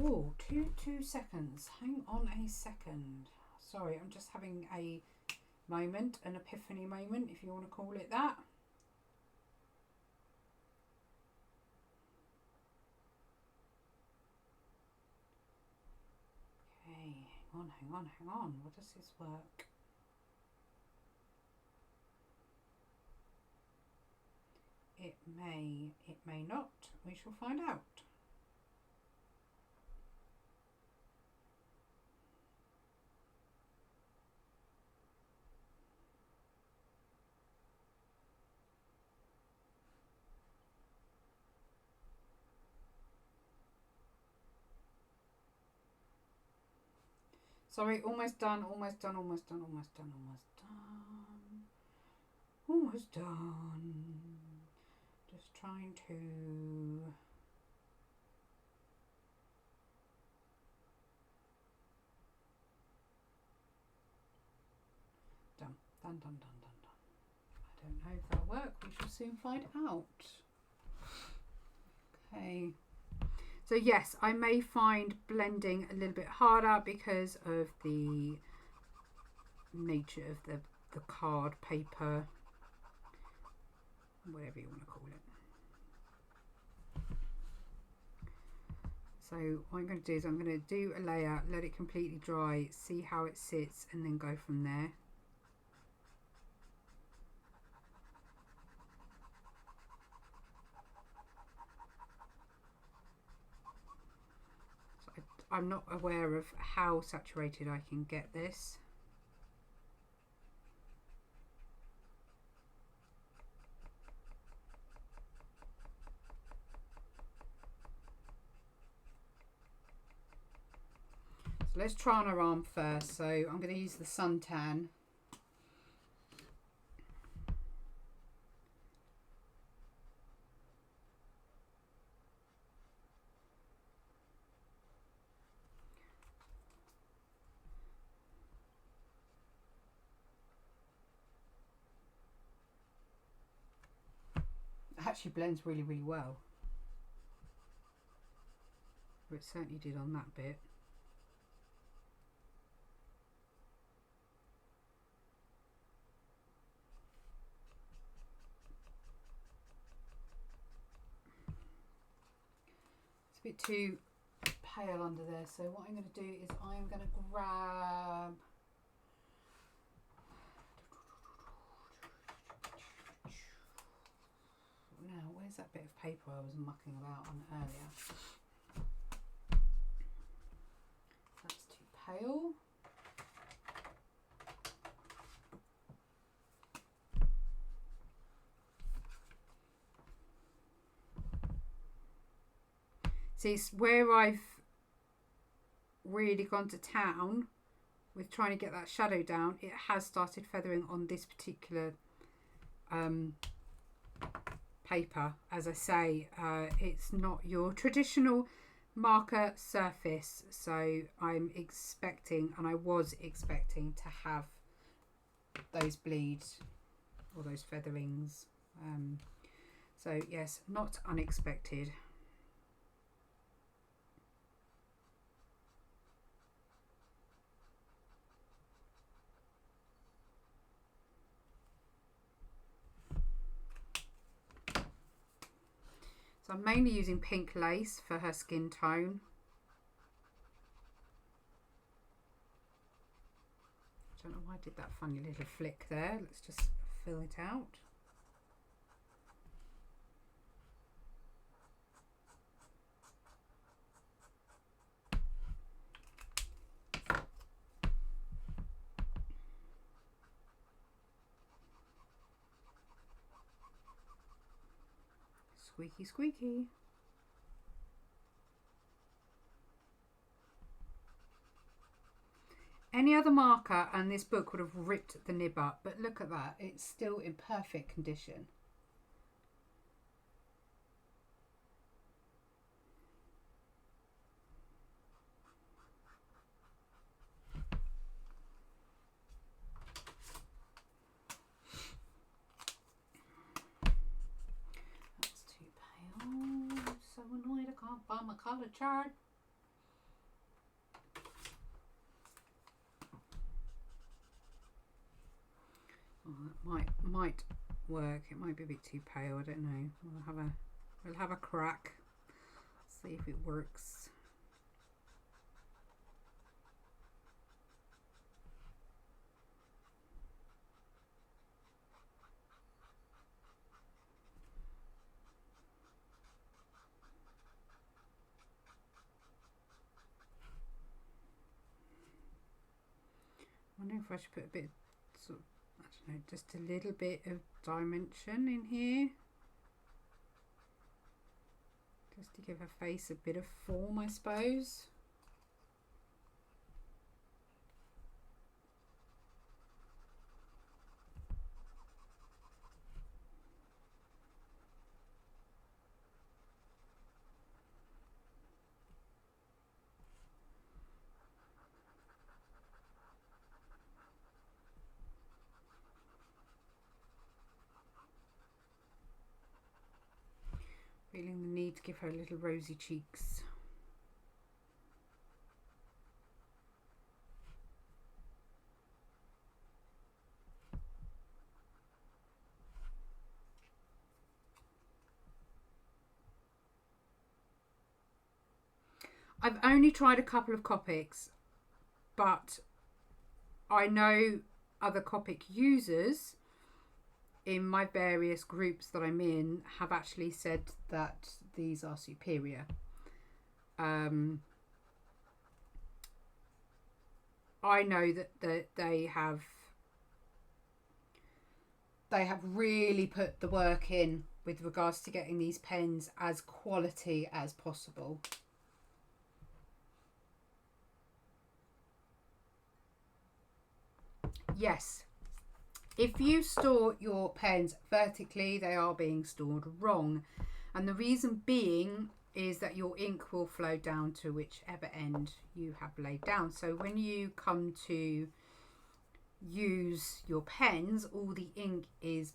Oh, two seconds. Hang on a second. Sorry, I'm just having a moment, an epiphany moment, if you want to call it that. Okay, hang on. What does this work? It may not. We shall find out. Sorry, almost done. Just trying to... Done. I don't know if that'll work. We shall soon find out. Okay. So yes, I may find blending a little bit harder because of the nature of the card paper, whatever you want to call it. So what I'm going to do is I'm going to do a layer, let it completely dry, see how it sits, and then go from there. I'm not aware of how saturated I can get this. So let's try on her arm first. So I'm going to use the suntan. Actually blends really well. Or it certainly did on that bit. It's a bit too pale under there, so what I'm going to do is I'm going to grab now, where's that bit of paper I was mucking about on earlier? That's too pale. See, it's where I've really gone to town with trying to get that shadow down. It has started feathering on this particular paper. As I say, it's not your traditional marker surface, so I'm expecting, and I was expecting, to have those bleeds or those featherings. So yes, not unexpected. So I'm mainly using pink lace for her skin tone. I don't know why I did that funny little flick there. Let's just fill it out. Squeaky, squeaky. Any other marker and this book would have ripped the nib up, but look at that, it's still in perfect condition. That's too pale. I'm so annoyed I can't find my colour chart. Oh, that might work. It might be a bit too pale. I don't know. We'll have a crack. See if it works. I wonder if I should put a bit sort of, I don't know, just a little bit of dimension in here. Just to give her face a bit of form, I suppose. Feeling the need to give her little rosy cheeks. I've only tried a couple of Copics, but I know other Copic users in my various groups that I'm in have actually said that these are superior. I know that they have really put the work in with regards to getting these pens as quality as possible. Yes. If you store your pens vertically, they are being stored wrong. And the reason being is that your ink will flow down to whichever end you have laid down. So when you come to use your pens, all the ink is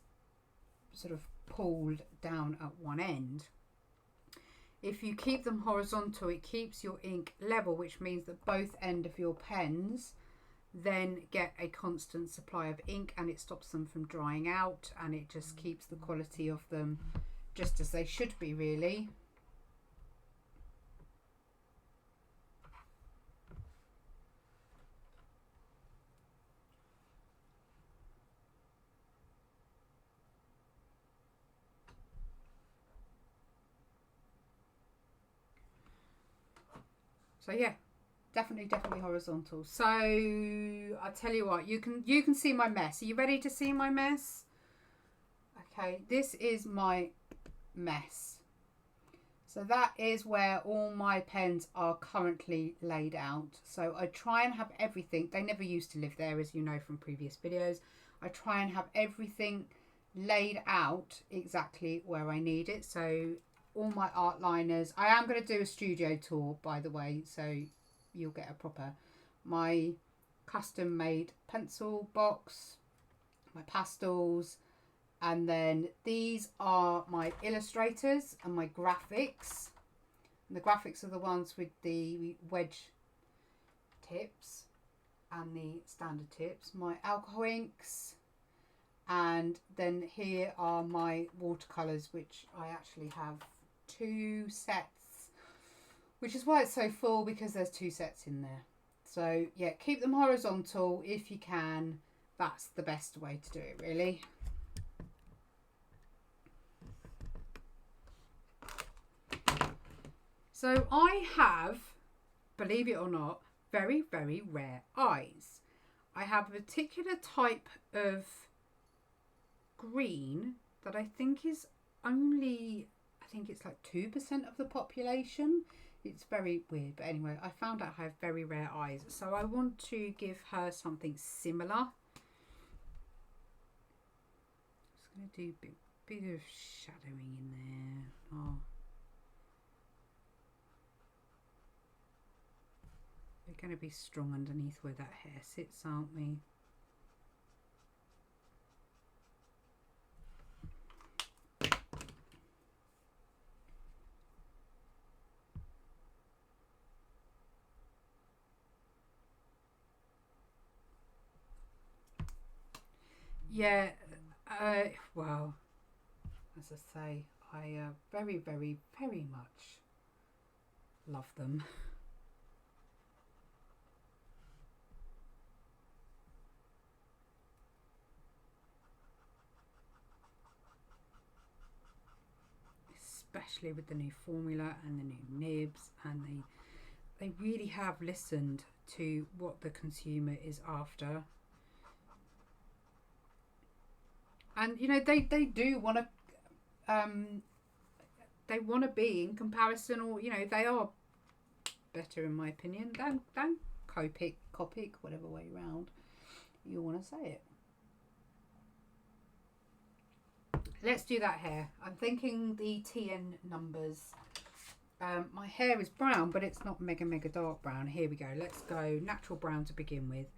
sort of pulled down at one end. If you keep them horizontal, it keeps your ink level, which means that both ends of your pens then get a constant supply of ink, and it stops them from drying out, and it just keeps the quality of them just as they should be, really. So yeah, definitely horizontal. So I tell you what, you can see my mess. Are you ready to see my mess? Okay, this is my mess. So that is where all my pens are currently laid out. So I try and have everything. They never used to live there, as you know from previous videos. I try and have everything laid out exactly where I need it. So all my art liners. I am going to do a studio tour, by the way, so you'll get a proper, my custom made pencil box, my pastels, and then these are my illustrators and my graphics. And the graphics are the ones with the wedge tips and the standard tips, my alcohol inks, and then here are my watercolors, which I actually have 2 sets, which is why it's so full, because there's 2 sets in there. So yeah, keep them horizontal if you can. That's the best way to do it, really. So I have, believe it or not, very rare eyes. I have a particular type of green that I think think it's like 2% of the population. It's very weird, but anyway, I found out I have very rare eyes, so I want to give her something similar. Just going to do a bit of shadowing in there. Oh. We're going to be strong underneath where that hair sits, aren't we? Yeah, well, as I say, I very, very, very much love them. Especially with the new formula and the new nibs, and they really have listened to what the consumer is after. And you know, they do want to they want to be in comparison, or you know, they are better in my opinion than Copic, whatever way round you want to say it. Let's do that hair. I'm thinking the TN numbers. My hair is brown, but it's not mega dark brown. Here we go. Let's go natural brown to begin with.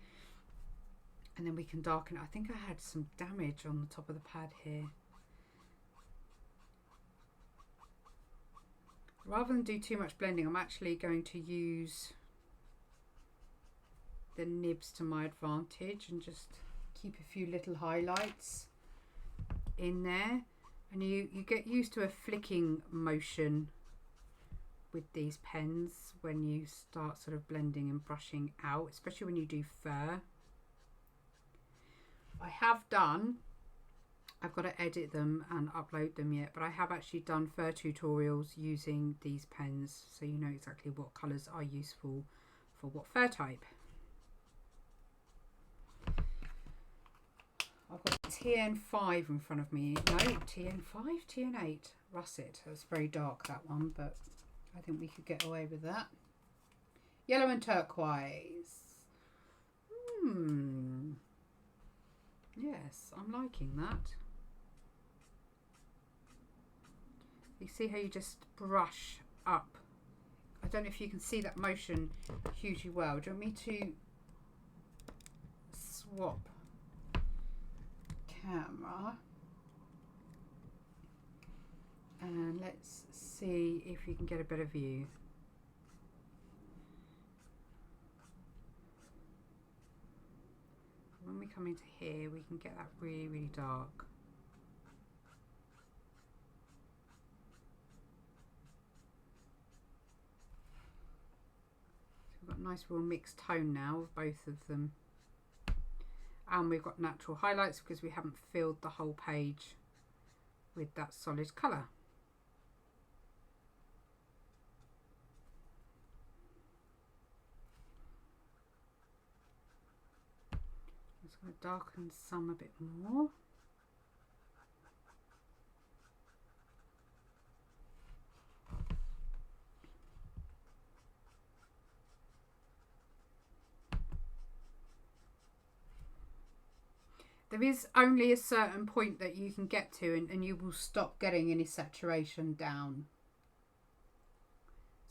And then we can darken it. I think I had some damage on the top of the pad here. Rather than do too much blending, I'm actually going to use the nibs to my advantage and just keep a few little highlights in there. And you get used to a flicking motion with these pens when you start sort of blending and brushing out, especially when you do fur. I've got to edit them and upload them yet, but I have actually done fur tutorials using these pens, so you know exactly what colours are useful for what fur type. I've got TN5 in front of me. No, TN5? TN8. Russet. It was very dark, that one, but I think we could get away with that. Yellow and turquoise. Yes, I'm liking that. You see how you just brush up. I don't know if you can see that motion hugely well. Do you want me to swap camera? And let's see if you can get a better view. When we come into here, we can get that really, really dark. So we've got a nice real mixed tone now of both of them. And we've got natural highlights because we haven't filled the whole page with that solid colour. Just going to darken some a bit more. There is only a certain point that you can get to and you will stop getting any saturation down.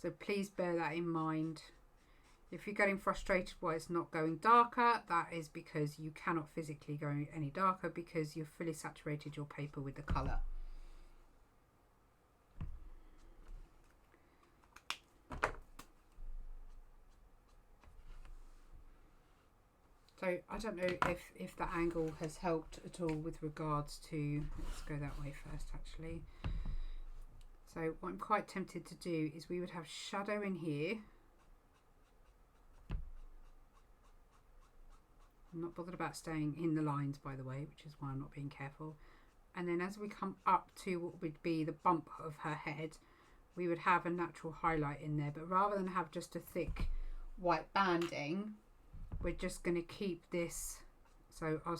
So please bear that in mind. If you're getting frustrated why it's not going darker, that is because you cannot physically go any darker because you've fully saturated your paper with the colour. So I don't know if that angle has helped at all with regards to, let's go that way first actually. So what I'm quite tempted to do is we would have shadow in here. I'm not bothered about staying in the lines, by the way, which is why I'm not being careful. And then as we come up to what would be the bump of her head, we would have a natural highlight in there. But rather than have just a thick white banding, we're just going to keep this. So I'll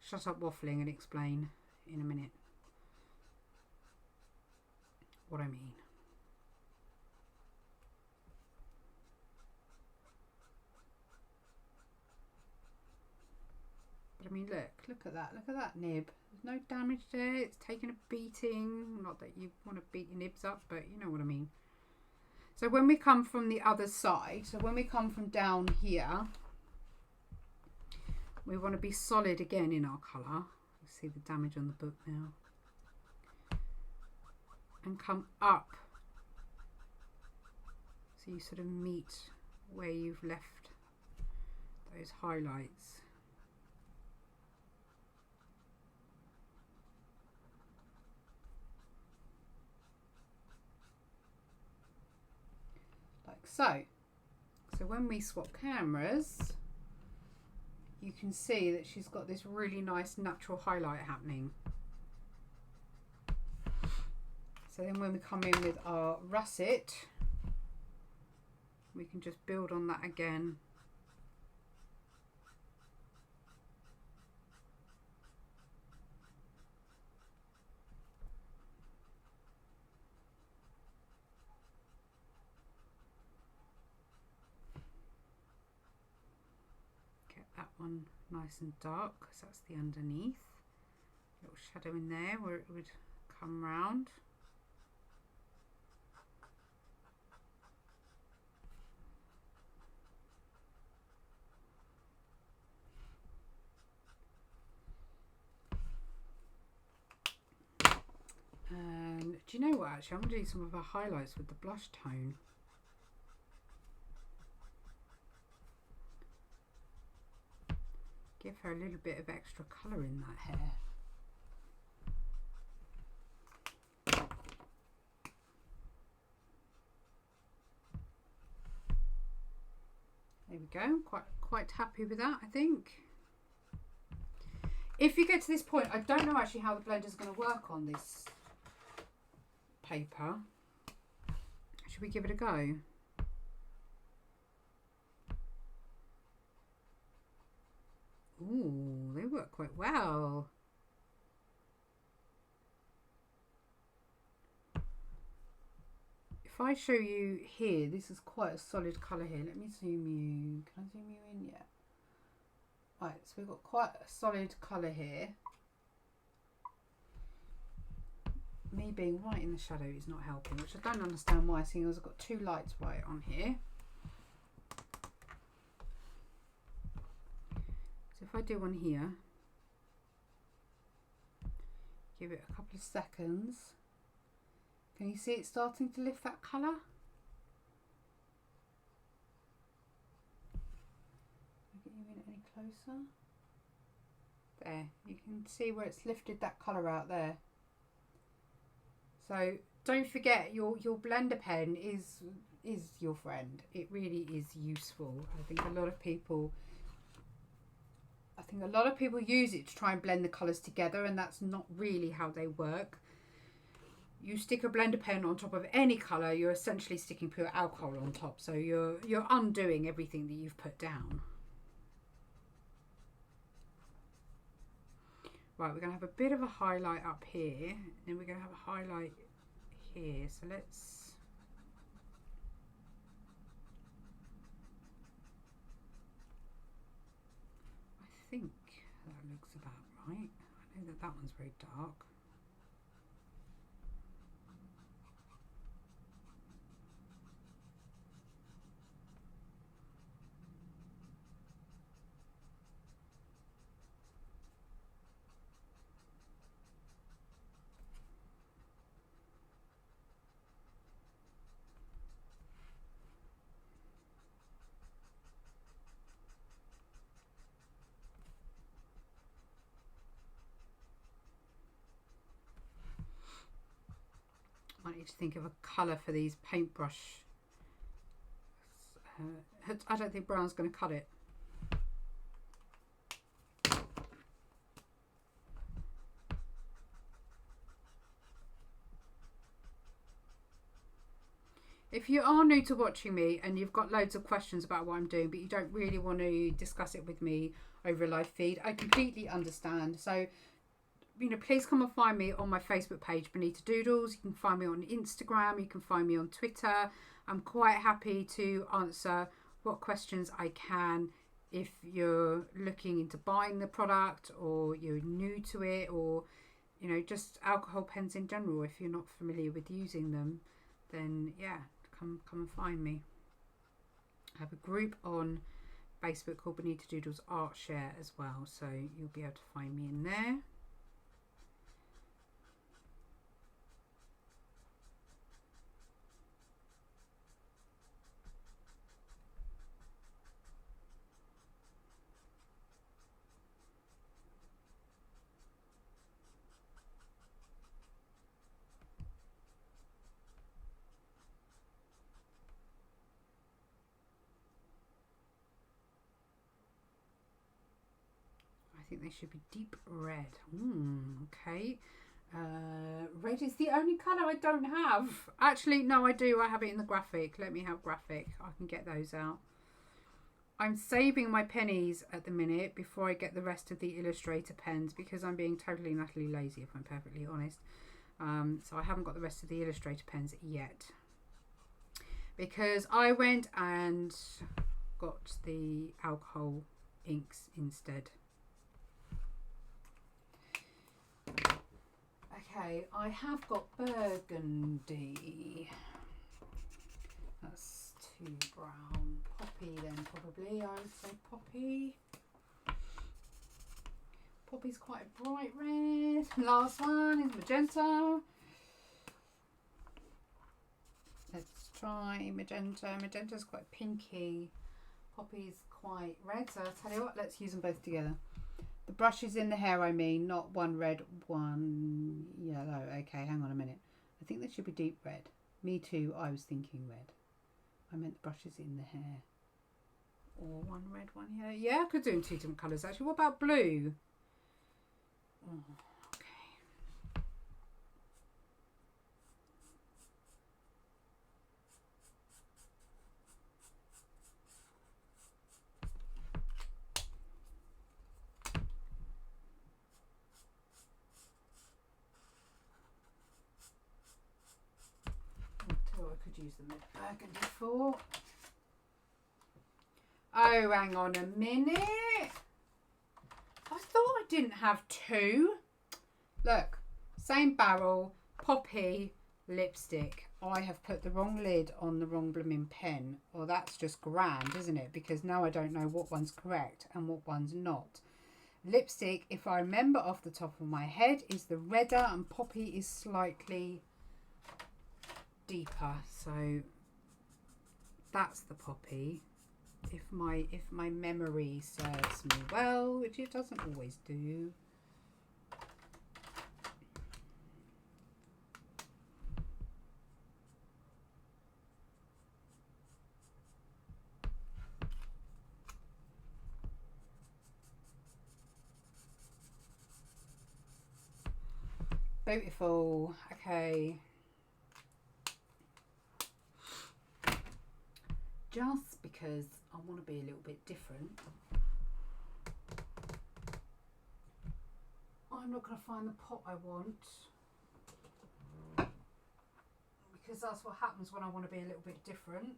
shut up waffling and explain in a minute. what I mean. But I mean, look at that nib. There's no damage there. It's taken a beating. Not that you want to beat your nibs up, but you know what I mean. So when we come from the other side, so when we come from down here, we want to be solid again in our colour. You see the damage on the book now. And come up. So you sort of meet where you've left those highlights. Like so. So when we swap cameras, you can see that she's got this really nice natural highlight happening. So then when we come in with our russet, we can just build on that again. Get that one nice and dark because that's the underneath. Little shadow in there where it would come round. Do you know what, actually, I'm going to do some of her highlights with the blush tone. Give her a little bit of extra colour in that hair. There we go, quite happy with that, I think. If you get to this point, I don't know actually how the blender's going to work on this paper. Should we give it a go? Ooh, they work quite well. If I show you here, this is quite a solid colour here. Let me zoom you. Can I zoom you in yet? Right, so we've got quite a solid colour here. Me being right in the shadow is not helping, which I don't understand why, seeing as I've got two lights right on here. So if I do one here, give it a couple of seconds. Can you see it starting to lift that colour? Get you in any closer? There, you can see where it's lifted that colour out there. So don't forget, your blender pen is your friend. It really is useful. I think a lot of people use it to try and blend the colours together, and that's not really how they work. You stick a blender pen on top of any colour, you're essentially sticking pure alcohol on top. So you're undoing everything that you've put down. Right, we're going to have a bit of a highlight up here, and then we're going to have a highlight here. So let's... I think that looks about right. I know that that one's very dark. I need to think of a colour for these paintbrush. I don't think brown's going to cut it. If you are new to watching me and you've got loads of questions about what I'm doing, but you don't really want to discuss it with me over a live feed, I completely understand. So you know, please come and find me on my Facebook page, Bonita Doodles. You can find me on Instagram. You can find me on Twitter. I'm quite happy to answer what questions I can if you're looking into buying the product, or you're new to it, or, you know, just alcohol pens in general. If you're not familiar with using them, then yeah, come and find me. I have a group on Facebook called Bonita Doodles Art Share as well, so you'll be able to find me in there. I think they should be deep red. Okay. Red is the only colour I don't have. Actually, no, I do. I have it in the graphic. Let me have graphic. I can get those out. I'm saving my pennies at the minute before I get the rest of the Illustrator pens, because I'm being totally and utterly lazy, if I'm perfectly honest. So I haven't got the rest of the Illustrator pens yet, because I went and got the alcohol inks instead. Okay, I have got burgundy. That's too brown. Poppy then, probably. I would say poppy. Poppy's quite a bright red. Last one is magenta. Let's try magenta. Magenta's quite pinky. Poppy's quite red. So I'll tell you what, let's use them both together. The brushes in the hair, I mean, not one red, one yellow. Okay, hang on a minute. I think they should be deep red. Me too, I was thinking red. I meant the brushes in the hair. Or one red, one yellow. Yeah, I could do in two different colours actually. What about blue? Oh, okay. I could use the burgundy for. Oh, hang on a minute. I thought I didn't have two. Look, same barrel, poppy, lipstick. I have put the wrong lid on the wrong blooming pen. Well, that's just grand, isn't it? Because now I don't know what one's correct and what one's not. Lipstick, if I remember off the top of my head, is the redder, and poppy is slightly deeper. So that's the poppy. If my memory serves me well, which it doesn't always do. Beautiful. Okay. Just because I want to be a little bit different, I'm not going to find the pot I want, because that's what happens when I want to be a little bit different.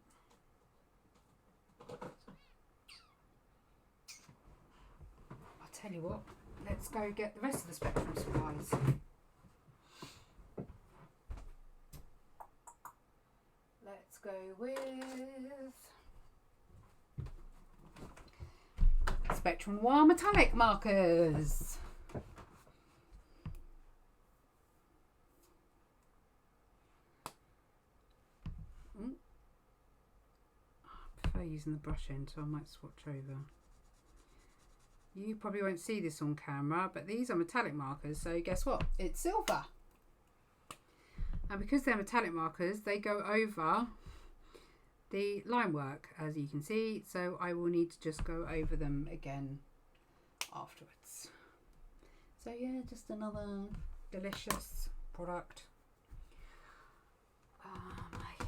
I'll tell you what, let's go get the rest of the Spectrum supplies. Let's go with Spectrum Noir metallic markers. I prefer using the brush end, so I might swatch over. You probably won't see this on camera, but these are metallic markers, so guess what? It's silver. And because they're metallic markers, they go over the line work, as you can see, so I will need to just go over them again afterwards. So yeah, just another delicious product. Okay,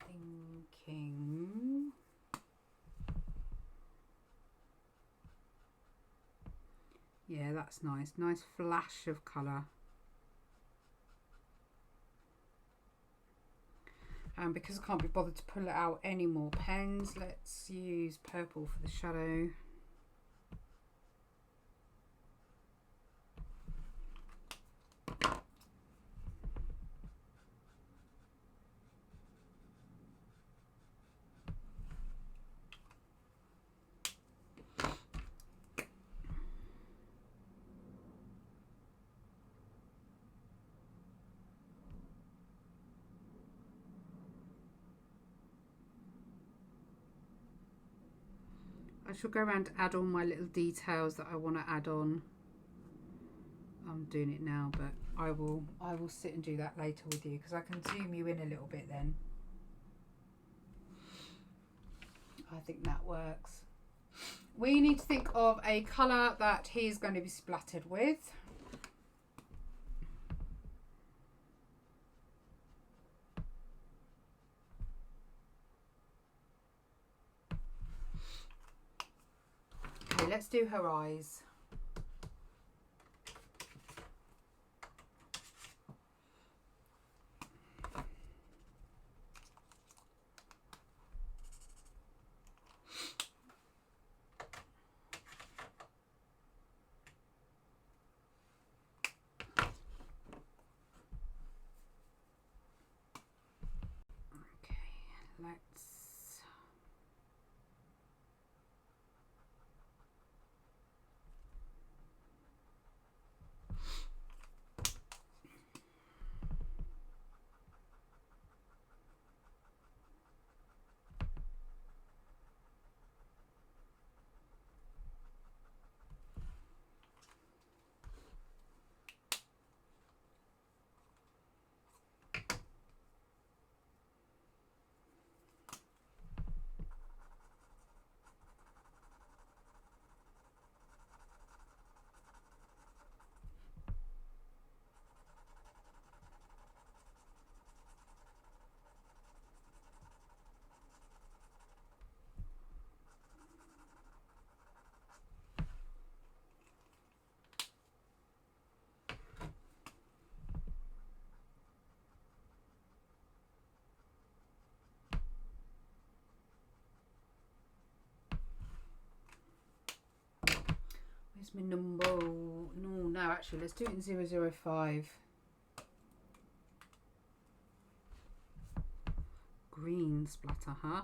thinking Yeah, that's nice. Nice flash of colour. And because I can't be bothered to pull it out any more pens, let's use purple for the shadow. I shall go around to add all my little details that I want to add on. I'm doing it now, but I will sit and do that later with you, because I can zoom you in a little bit then. I think that works. We need to think of a colour that he's going to be splattered with. Okay, let's do her eyes. Let's where's my number? No, actually, let's do it in 005. Green splatter, huh?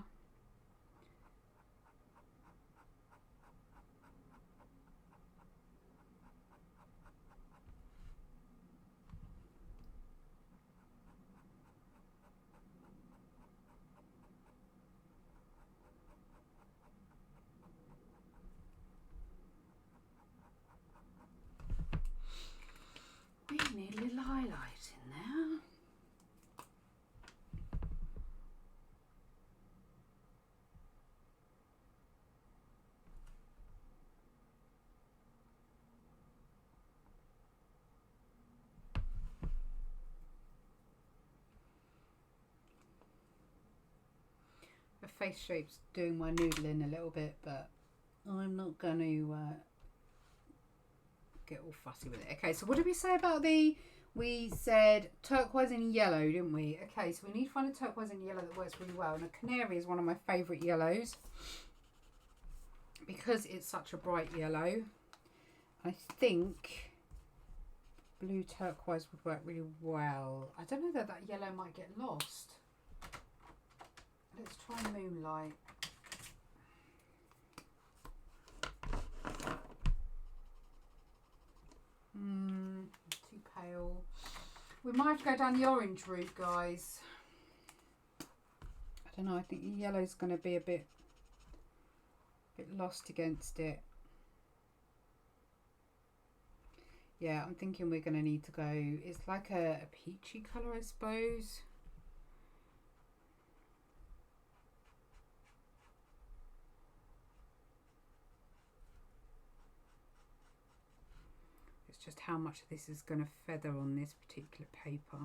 We need a little highlight in there. The face shape's doing my noodling a little bit, but I'm not going to get all fussy with it. Okay, so what did we say about we said turquoise and yellow, didn't we? Okay, so we need to find a turquoise and yellow that works really well. And a canary is one of my favourite yellows because it's such a bright yellow. I think blue turquoise would work really well. I don't know that yellow might get lost. Let's try moonlight. Too pale. We might have to go down the orange route, guys. I don't know, I think the yellow's going to be a bit lost against it. Yeah, I'm thinking we're going to need to go, it's like a peachy colour, I suppose. It's just how much of this is going to feather on this particular paper.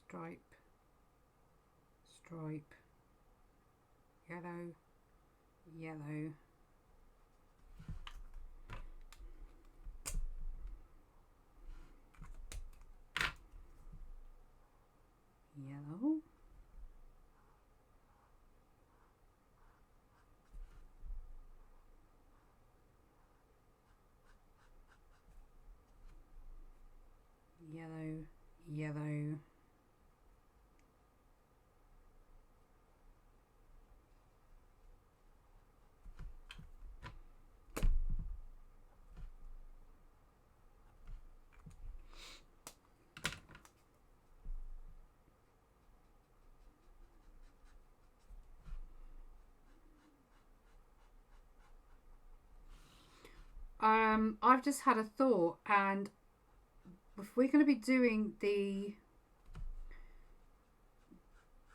Stripe, stripe. yellow, yellow. Yellow. Yellow, yellow. I've just had a thought, and if we're going to be doing the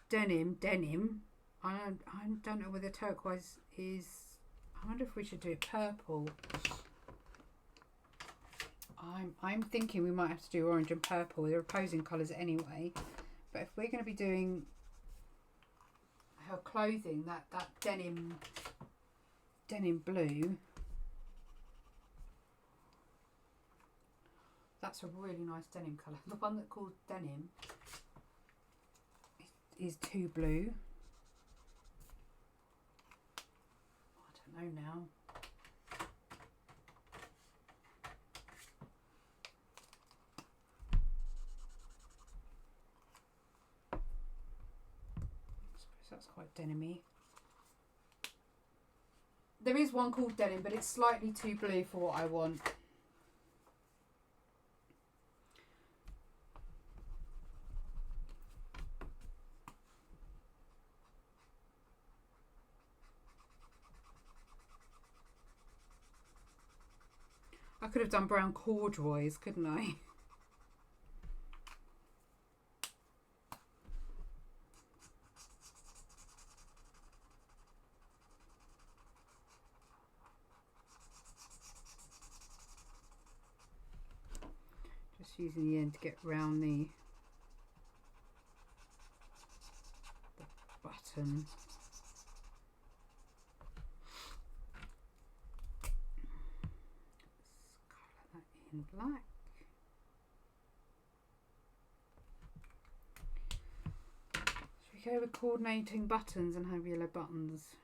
denim, I don't know whether turquoise is. I wonder if we should do it purple. I'm thinking we might have to do orange and purple. They're opposing colours anyway. But if we're going to be doing her clothing, that denim blue. That's a really nice denim colour. The one that calls denim is too blue. I don't know now. I suppose that's quite denim-y. There is one called denim, but it's slightly too blue for what I want. I could have done brown corduroys, couldn't I? Just using the end to get round the button. In black. Should we go with coordinating buttons and have yellow buttons?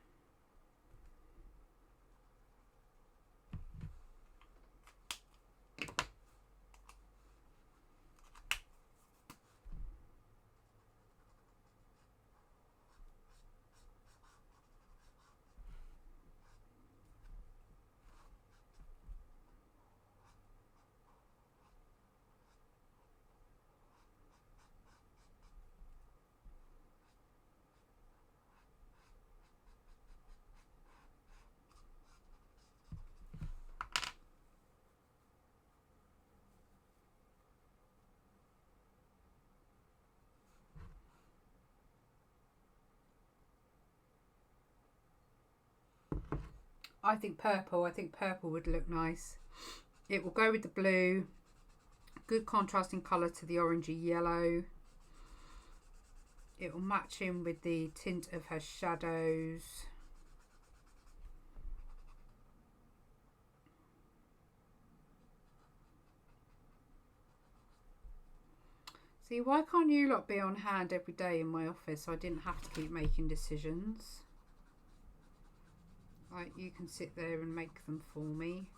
I think purple would look nice. It will go with the blue. Good contrasting colour to the orangey yellow. It will match in with the tint of her shadows. See, why can't you lot be on hand every day in my office so I didn't have to keep making decisions? Like, you can sit there and make them for me.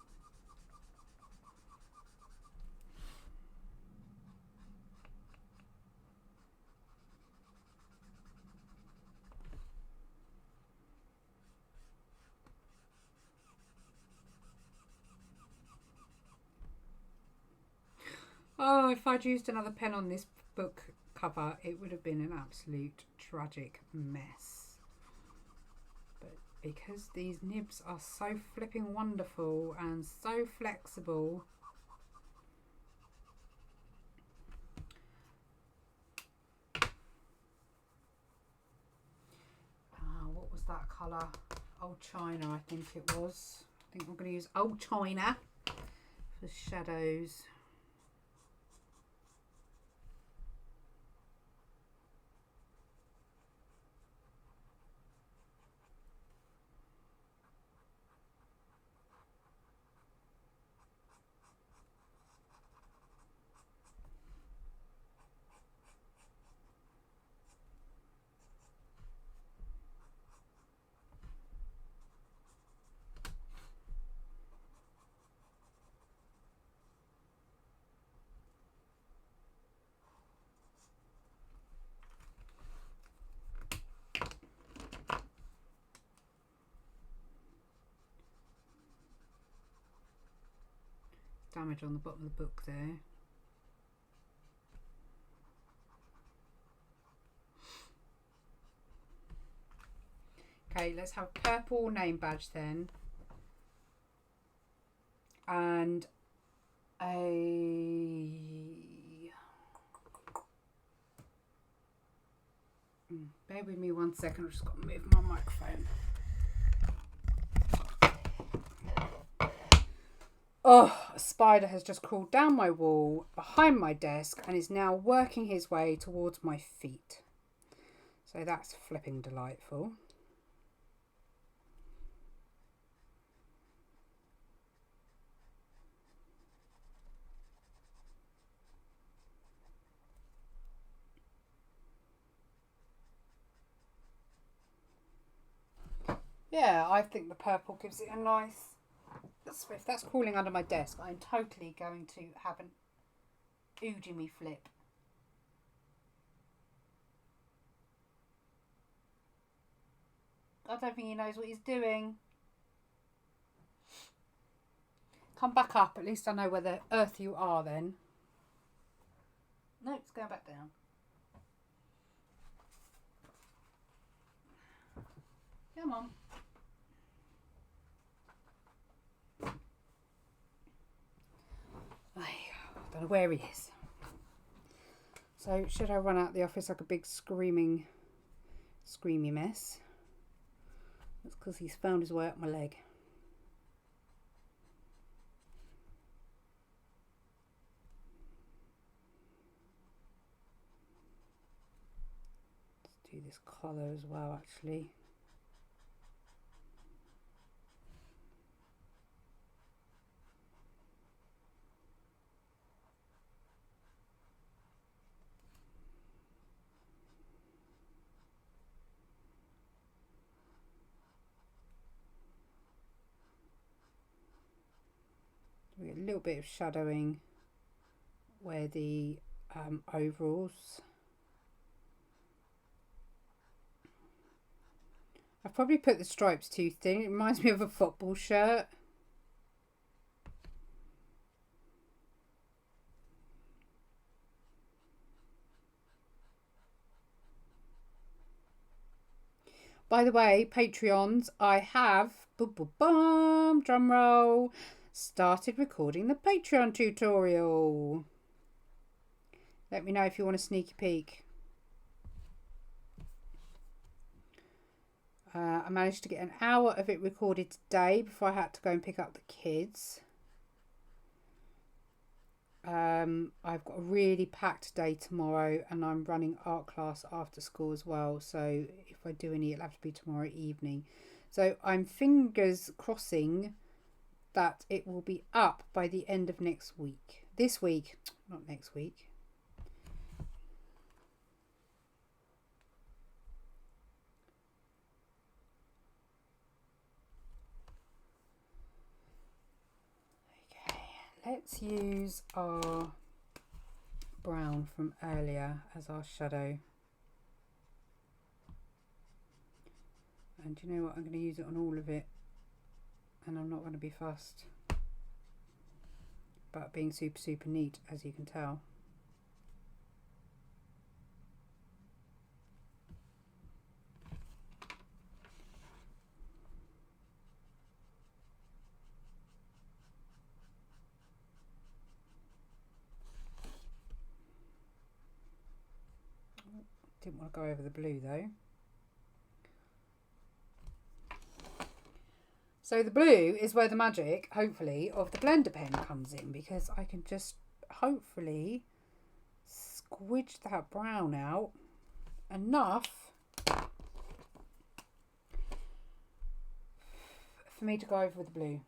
Oh, if I'd used another pen on this book cover, it would have been an absolute tragic mess. But because these nibs are so flipping wonderful and so flexible, what was that colour? Old China, I think it was. I think I'm going to use Old China for shadows. damage on the bottom of the book there. Okay, let's have a purple name badge then. And bear with me 1 second, I've just got to move my microphone. Oh, a spider has just crawled down my wall behind my desk and is now working his way towards my feet. So that's flipping delightful. Yeah, I think the purple gives it a nice... If that's crawling under my desk, I'm totally going to have an oogie me flip. I don't think he knows what he's doing. Come back up, at least I know where the earth you are then. No, it's going back down. Come on. I don't know where he is. So should I run out the office like a big screamy mess? That's because he's found his way up my leg. Let's do this collar as well, actually. A little bit of shadowing where the overalls. I've probably put the stripes too thin. It reminds me of a football shirt. By the way, Patreons, I have, drum roll, started recording the Patreon tutorial. Let me know if you want a sneaky peek. I managed to get an hour of it recorded today before I had to go and pick up the kids. I've got a really packed day tomorrow and I'm running art class after school as well. So if I do any, it'll have to be tomorrow evening. So I'm fingers crossing that it will be up by the end of next week. This week, not next week. Okay, let's use our brown from earlier as our shadow. And you know what, I'm going to use it on all of it. And I'm not going to be fussed about being super neat, as you can tell. Didn't want to go over the blue though. So the blue is where the magic, hopefully, of the blender pen comes in, because I can just hopefully squidge that brown out enough for me to go over with the blue.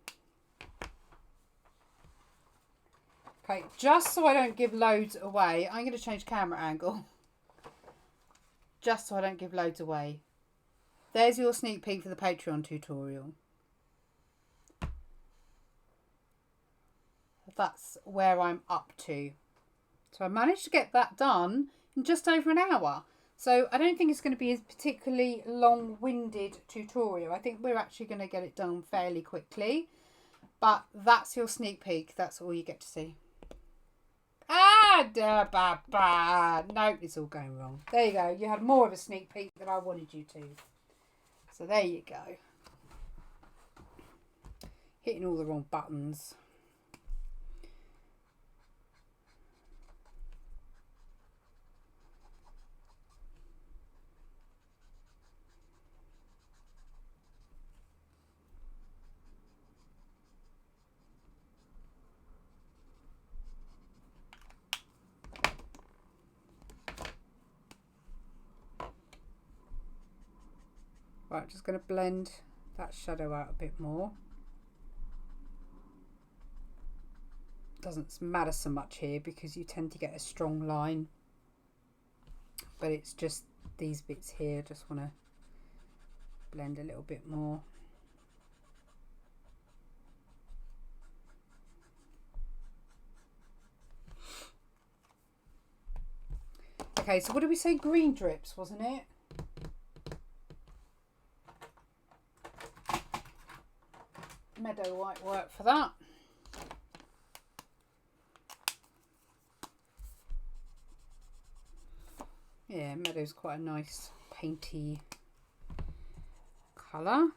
Okay, just so I don't give loads away, I'm going to change camera angle. Just so I don't give loads away. There's your sneak peek for the Patreon tutorial. That's where I'm up to. So I managed to get that done in just over an hour. So I don't think it's going to be a particularly long-winded tutorial. I think we're actually going to get it done fairly quickly. But that's your sneak peek. That's all you get to see. No, it's all going wrong. There you go. You had more of a sneak peek than I wanted you to. So there you go. Hitting all the wrong buttons. Right, just going to blend that shadow out a bit more. Doesn't matter so much here because you tend to get a strong line, but it's just these bits here, just want to blend a little bit more. Okay, so what did we say? Green drips, wasn't it? Meadow white work for that. Yeah, meadow's quite a nice painty colour.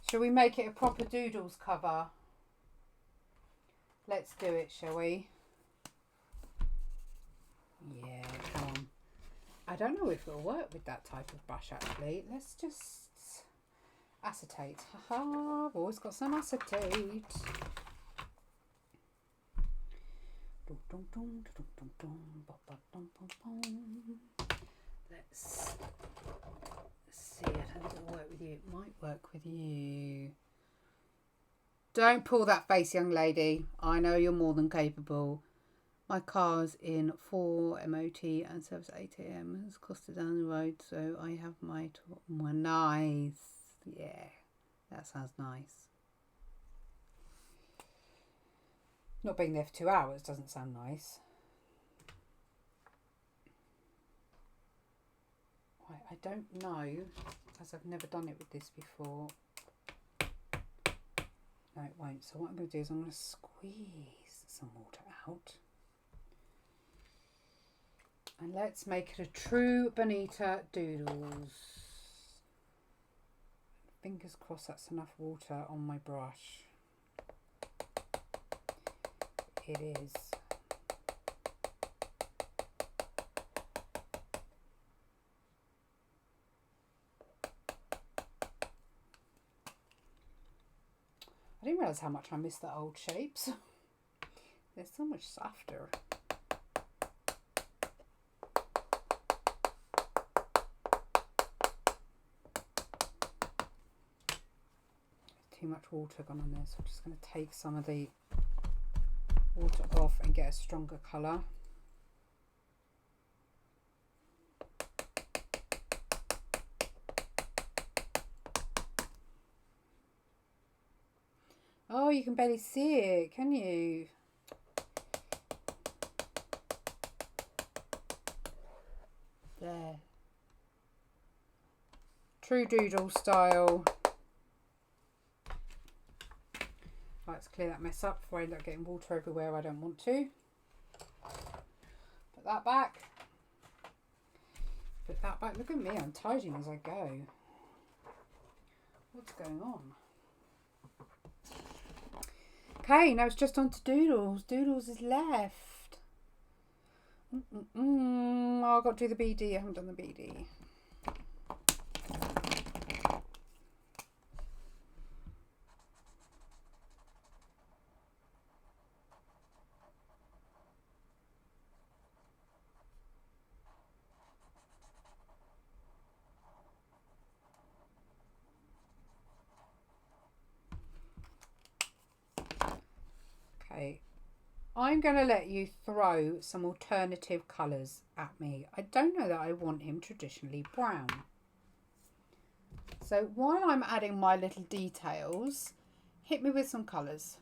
Shall we make it a proper doodles cover? Let's do it, shall we? Yeah, come on. I don't know if it'll work with that type of brush actually. Let's just acetate. Haha, I've always got some acetate. Let's see, I don't think it'll work with you. It might work with you. Don't pull that face, young lady. I know you're more than capable. My car's in for MOT and service at 8 AM. It's costed down the road, so I have my well, nice. Yeah, that sounds nice. Not being there for 2 hours doesn't sound nice. Right, I don't know, as I've never done it with this before. No, it won't. So what I'm going to do is I'm going to squeeze some water out. And let's make it a true Bonita Doodles. Fingers crossed that's enough water on my brush. It is. I didn't realise how much I miss the old shapes. They're so much softer. Too much water gone on there, so I'm just going to take some of the water off and get a stronger colour. Oh, you can barely see it, can you? There. True doodle style. Right, let's clear that mess up before I end up getting water everywhere I don't want to. Put that back. Put that back. Look at me, I'm tidying as I go. What's going on? Okay, now it's just on to Doodles. Doodles is left. Oh, I've got to do the BD. I haven't done the BD. Okay, I'm going to let you throw some alternative colours at me. I don't know that I want him traditionally brown. So while I'm adding my little details, hit me with some colours.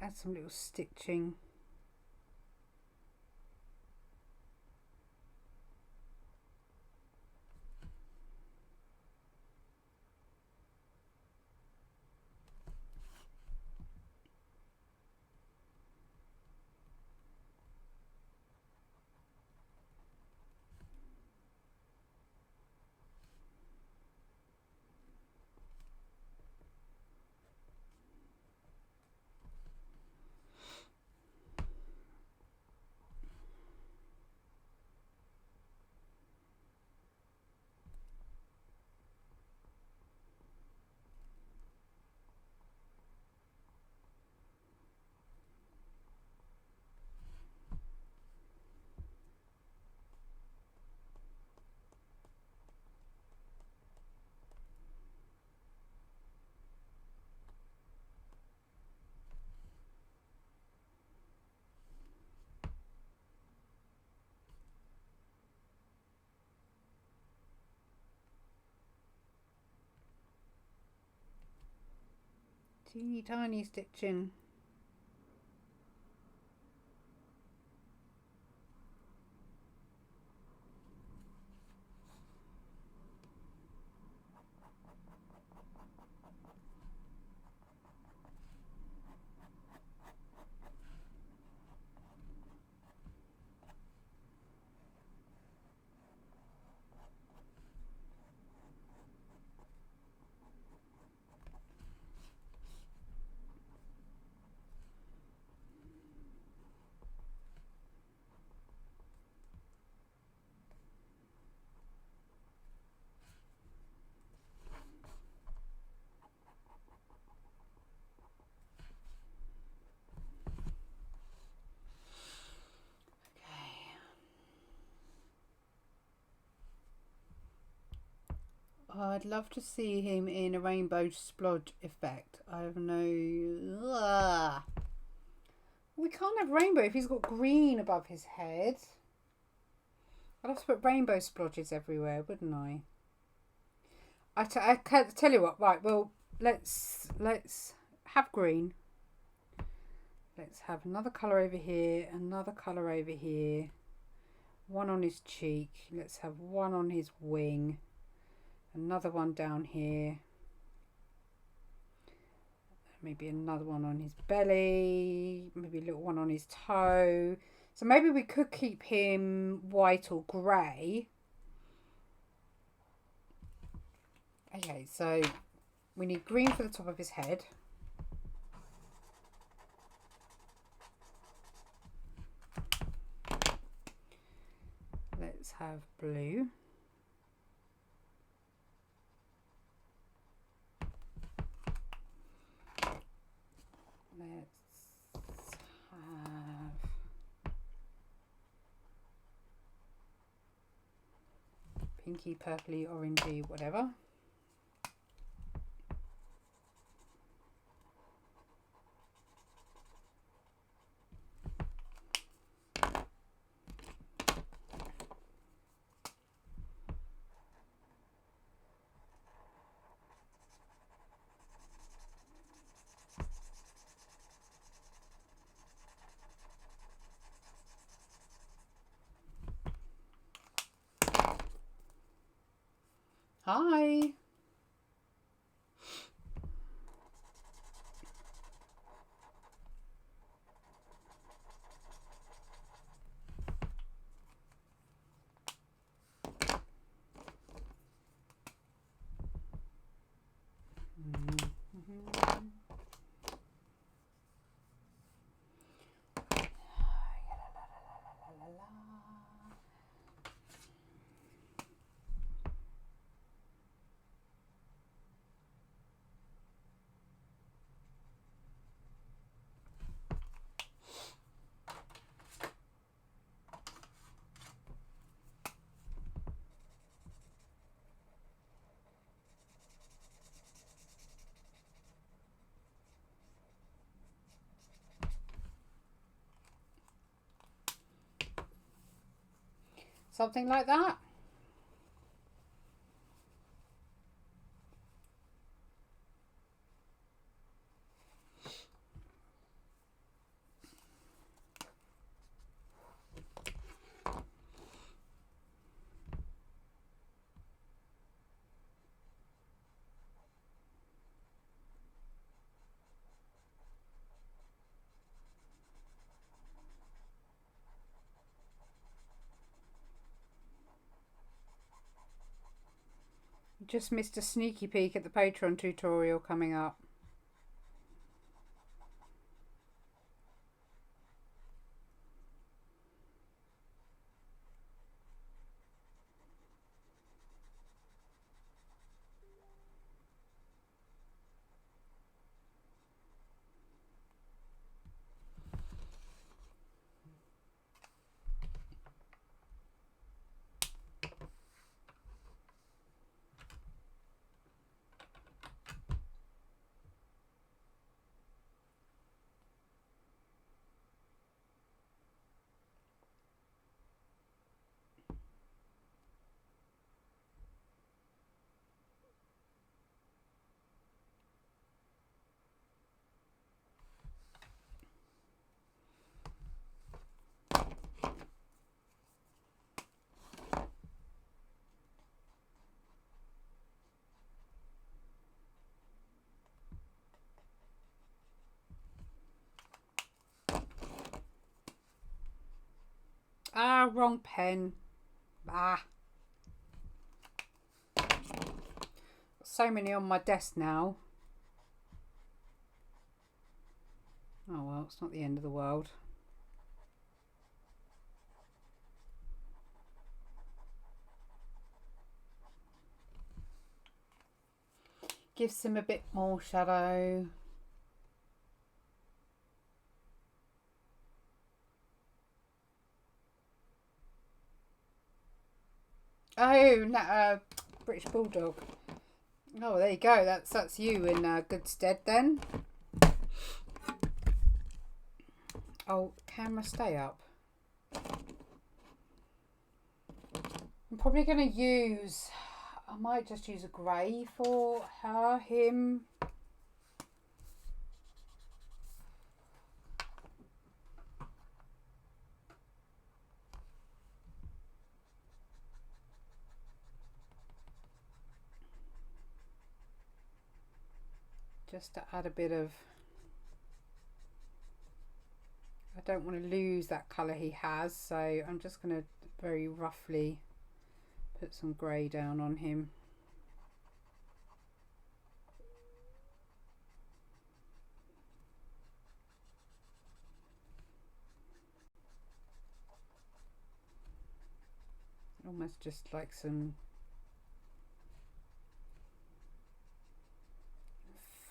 Add some little stitching. Teeny tiny stitching. I'd love to see him in a rainbow splodge effect. I have no... We can't have rainbow if he's got green above his head. I'd have to put rainbow splodges everywhere, wouldn't I? I tell you what, right, well, let's have green. Let's have another colour over here, another colour over here. One on his cheek. Let's have one on his wing. Another one down here. Maybe another one on his belly. Maybe a little one on his toe. So maybe we could keep him white or grey. Okay, so we need green for the top of his head. Let's have blue. Let's have pinky, purpley, orangey, whatever. Something like that. Just missed a sneaky peek at the Patreon tutorial coming up. Ah, wrong pen. Ah. So many on my desk now. Oh well, it's not the end of the world. Gives him a bit more shadow. Oh, no, British Bulldog. Oh, there you go. That's you in good stead then. Oh, camera stay up. I'm probably going to use, I might just use a grey for her, him. Just to add a bit of, I don't want to lose that colour he has, so I'm just going to very roughly put some grey down on him. Almost just like some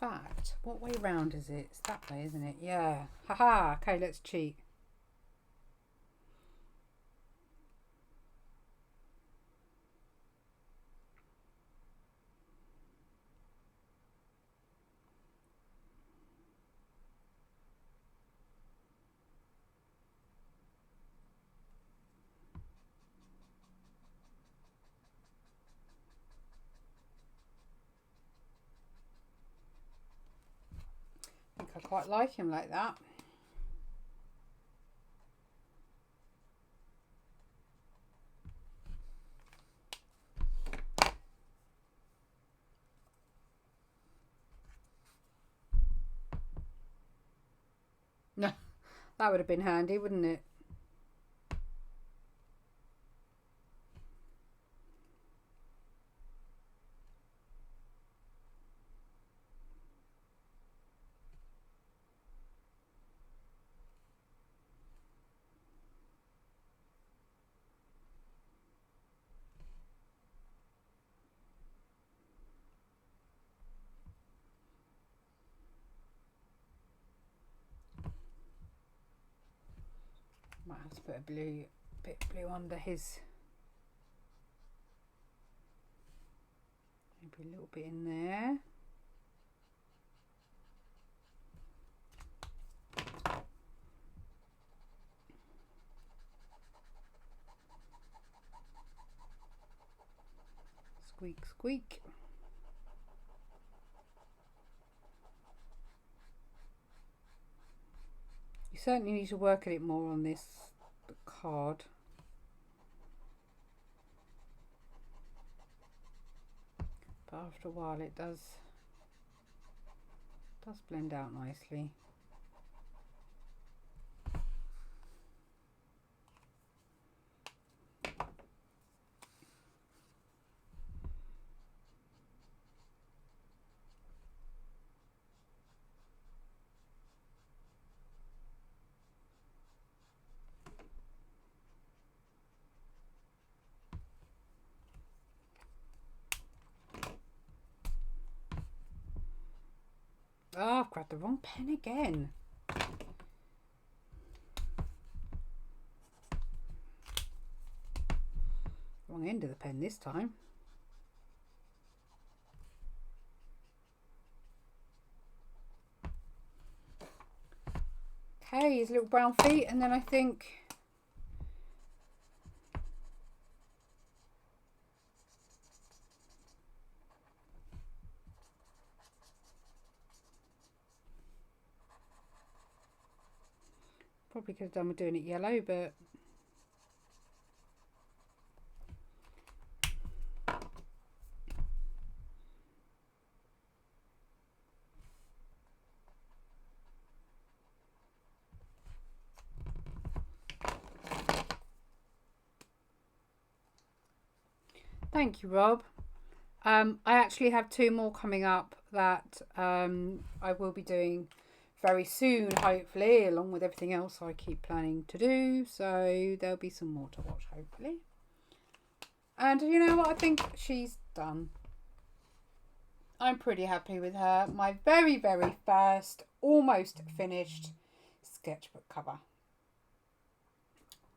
fact. What way round is it? It's that way, isn't it? Yeah. Haha. Okay, let's cheat. I think I quite like him like that. No, that would have been handy, wouldn't it? Might have to put a bit of blue under his. Maybe a little bit in there. Squeak, squeak. You certainly need to work at it more on this card. But after a while it does blend out nicely. Oh, I've grabbed the wrong pen again. Wrong end of the pen this time. Okay, his little brown feet, and then I think probably could have done with doing it yellow, but thank you, Rob. I actually have 2 more coming up that I will be doing very soon, hopefully, along with everything else I keep planning to do. So there'll be some more to watch, hopefully. And you know what? I think she's done. I'm pretty happy with her. My very, very first, almost finished sketchbook cover.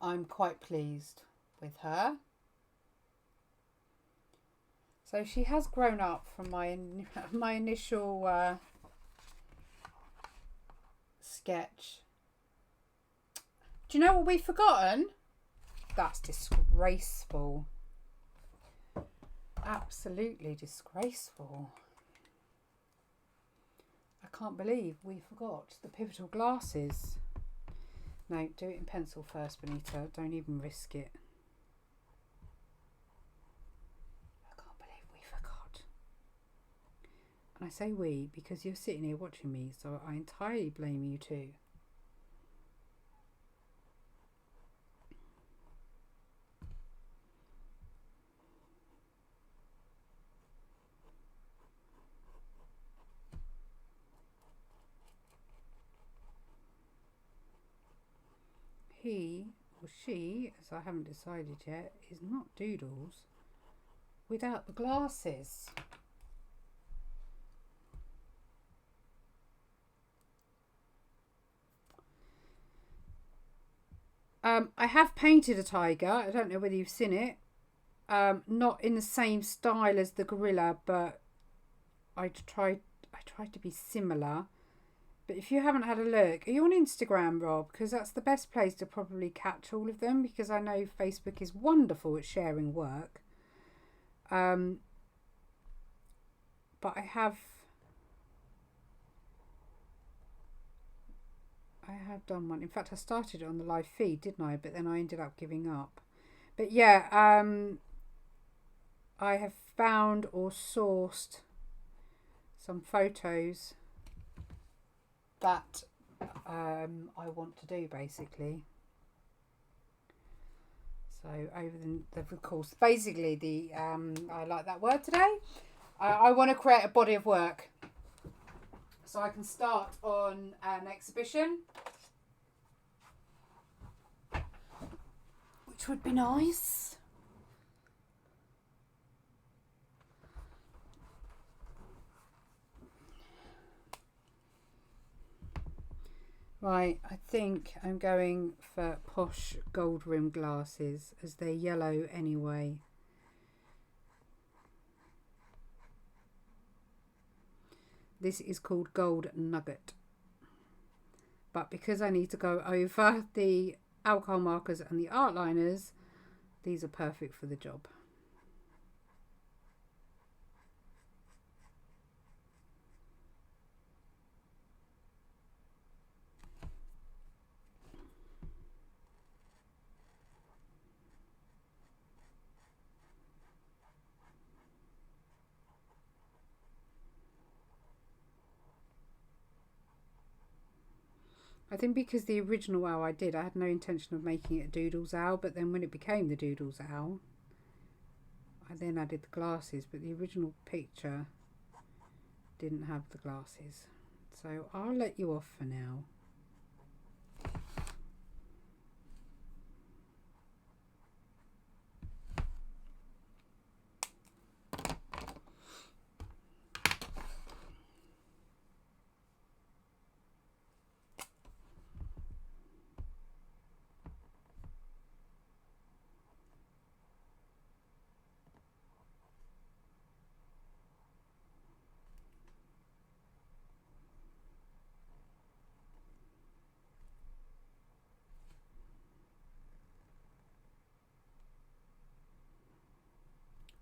I'm quite pleased with her. So she has grown up from my initial sketch. Do you know what we've forgotten? That's disgraceful. Absolutely disgraceful. I can't believe we forgot the pivotal glasses. No, do it in pencil first, Benita. Don't even risk it. And I say we because you're sitting here watching me, so I entirely blame you too. He or she, as I haven't decided yet, is not Doodles without the glasses. I have painted a tiger. I don't know whether you've seen it. Not in the same style as the gorilla, but I tried to be similar. But if you haven't had a look, are you on Instagram, Rob? Because that's the best place to probably catch all of them, because I know Facebook is wonderful at sharing work. But I have done one. In fact, I started it on the live feed, didn't I? But then I ended up giving up. But yeah, I have found or sourced some photos that I want to do, basically. So over the course, basically I like that word today. I want to create a body of work. So I can start on an exhibition, which would be nice. Right, I think I'm going for posh gold rimmed glasses as they're yellow anyway. This is called Gold Nugget. But because I need to go over the alcohol markers and the art liners, these are perfect for the job. I think because the original owl I had no intention of making it a Doodles owl, but then when it became the Doodles owl, I then added the glasses, but the original picture didn't have the glasses. So I'll let you off for now.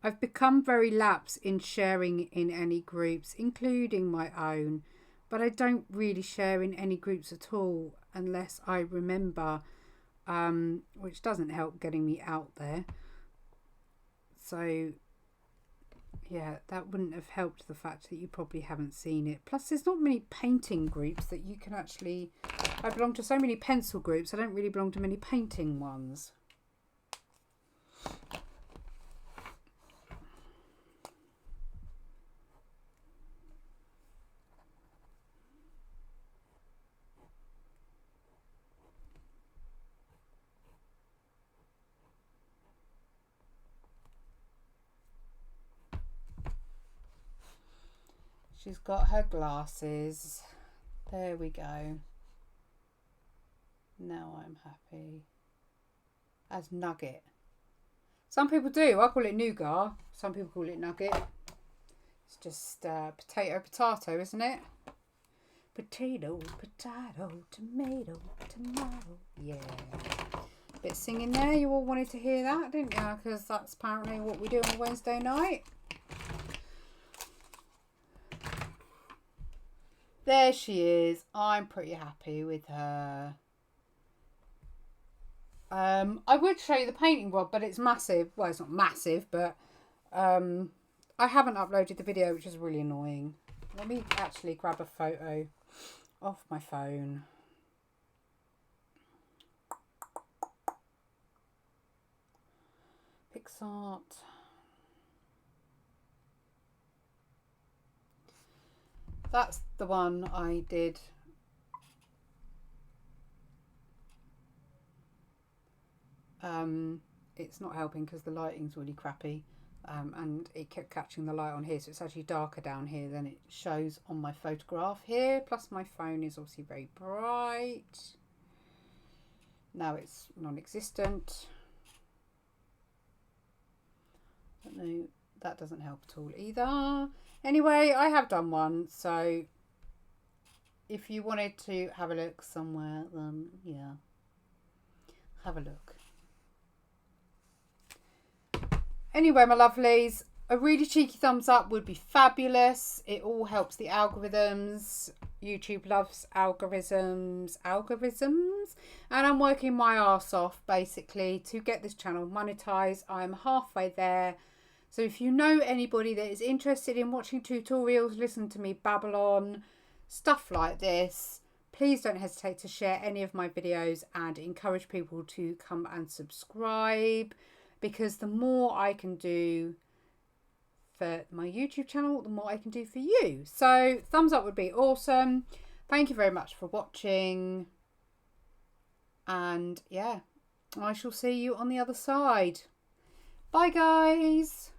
I've become very lax in sharing in any groups, including my own, but I don't really share in any groups at all unless I remember, which doesn't help getting me out there. So yeah, that wouldn't have helped the fact that you probably haven't seen it. Plus there's not many painting groups that you can actually... I belong to so many pencil groups, I don't really belong to many painting ones. She's got her glasses. There we go. Now I'm happy. As Nugget. Some people do. I call it nougat. Some people call it nugget. It's just potato, isn't it? Potato, potato, tomato, tomato. Yeah. Bit singing there. You all wanted to hear that, didn't you? Because that's apparently what we do on a Wednesday night. There she is. I'm pretty happy with her. I would show you the painting rod, but it's massive. Well, it's not massive, but I haven't uploaded the video, which is really annoying. Let me actually grab a photo off my phone. PixArt. That's the one I did. It's not helping because the lighting's really crappy, and it kept catching the light on here, so it's actually darker down here than it shows on my photograph here. Plus my phone is obviously very bright. Now it's non-existent. I don't know, that doesn't help at all either. Anyway, I have done one, so if you wanted to have a look somewhere, then yeah, have a look. Anyway, my lovelies, a really cheeky thumbs up would be fabulous. It all helps the algorithms. YouTube loves algorithms, and I'm working my arse off basically to get this channel monetized. I'm halfway there. So if you know anybody that is interested in watching tutorials, listen to me babble on, stuff like this, please don't hesitate to share any of my videos and encourage people to come and subscribe, because the more I can do for my YouTube channel, the more I can do for you. So thumbs up would be awesome. Thank you very much for watching. And yeah, I shall see you on the other side. Bye guys.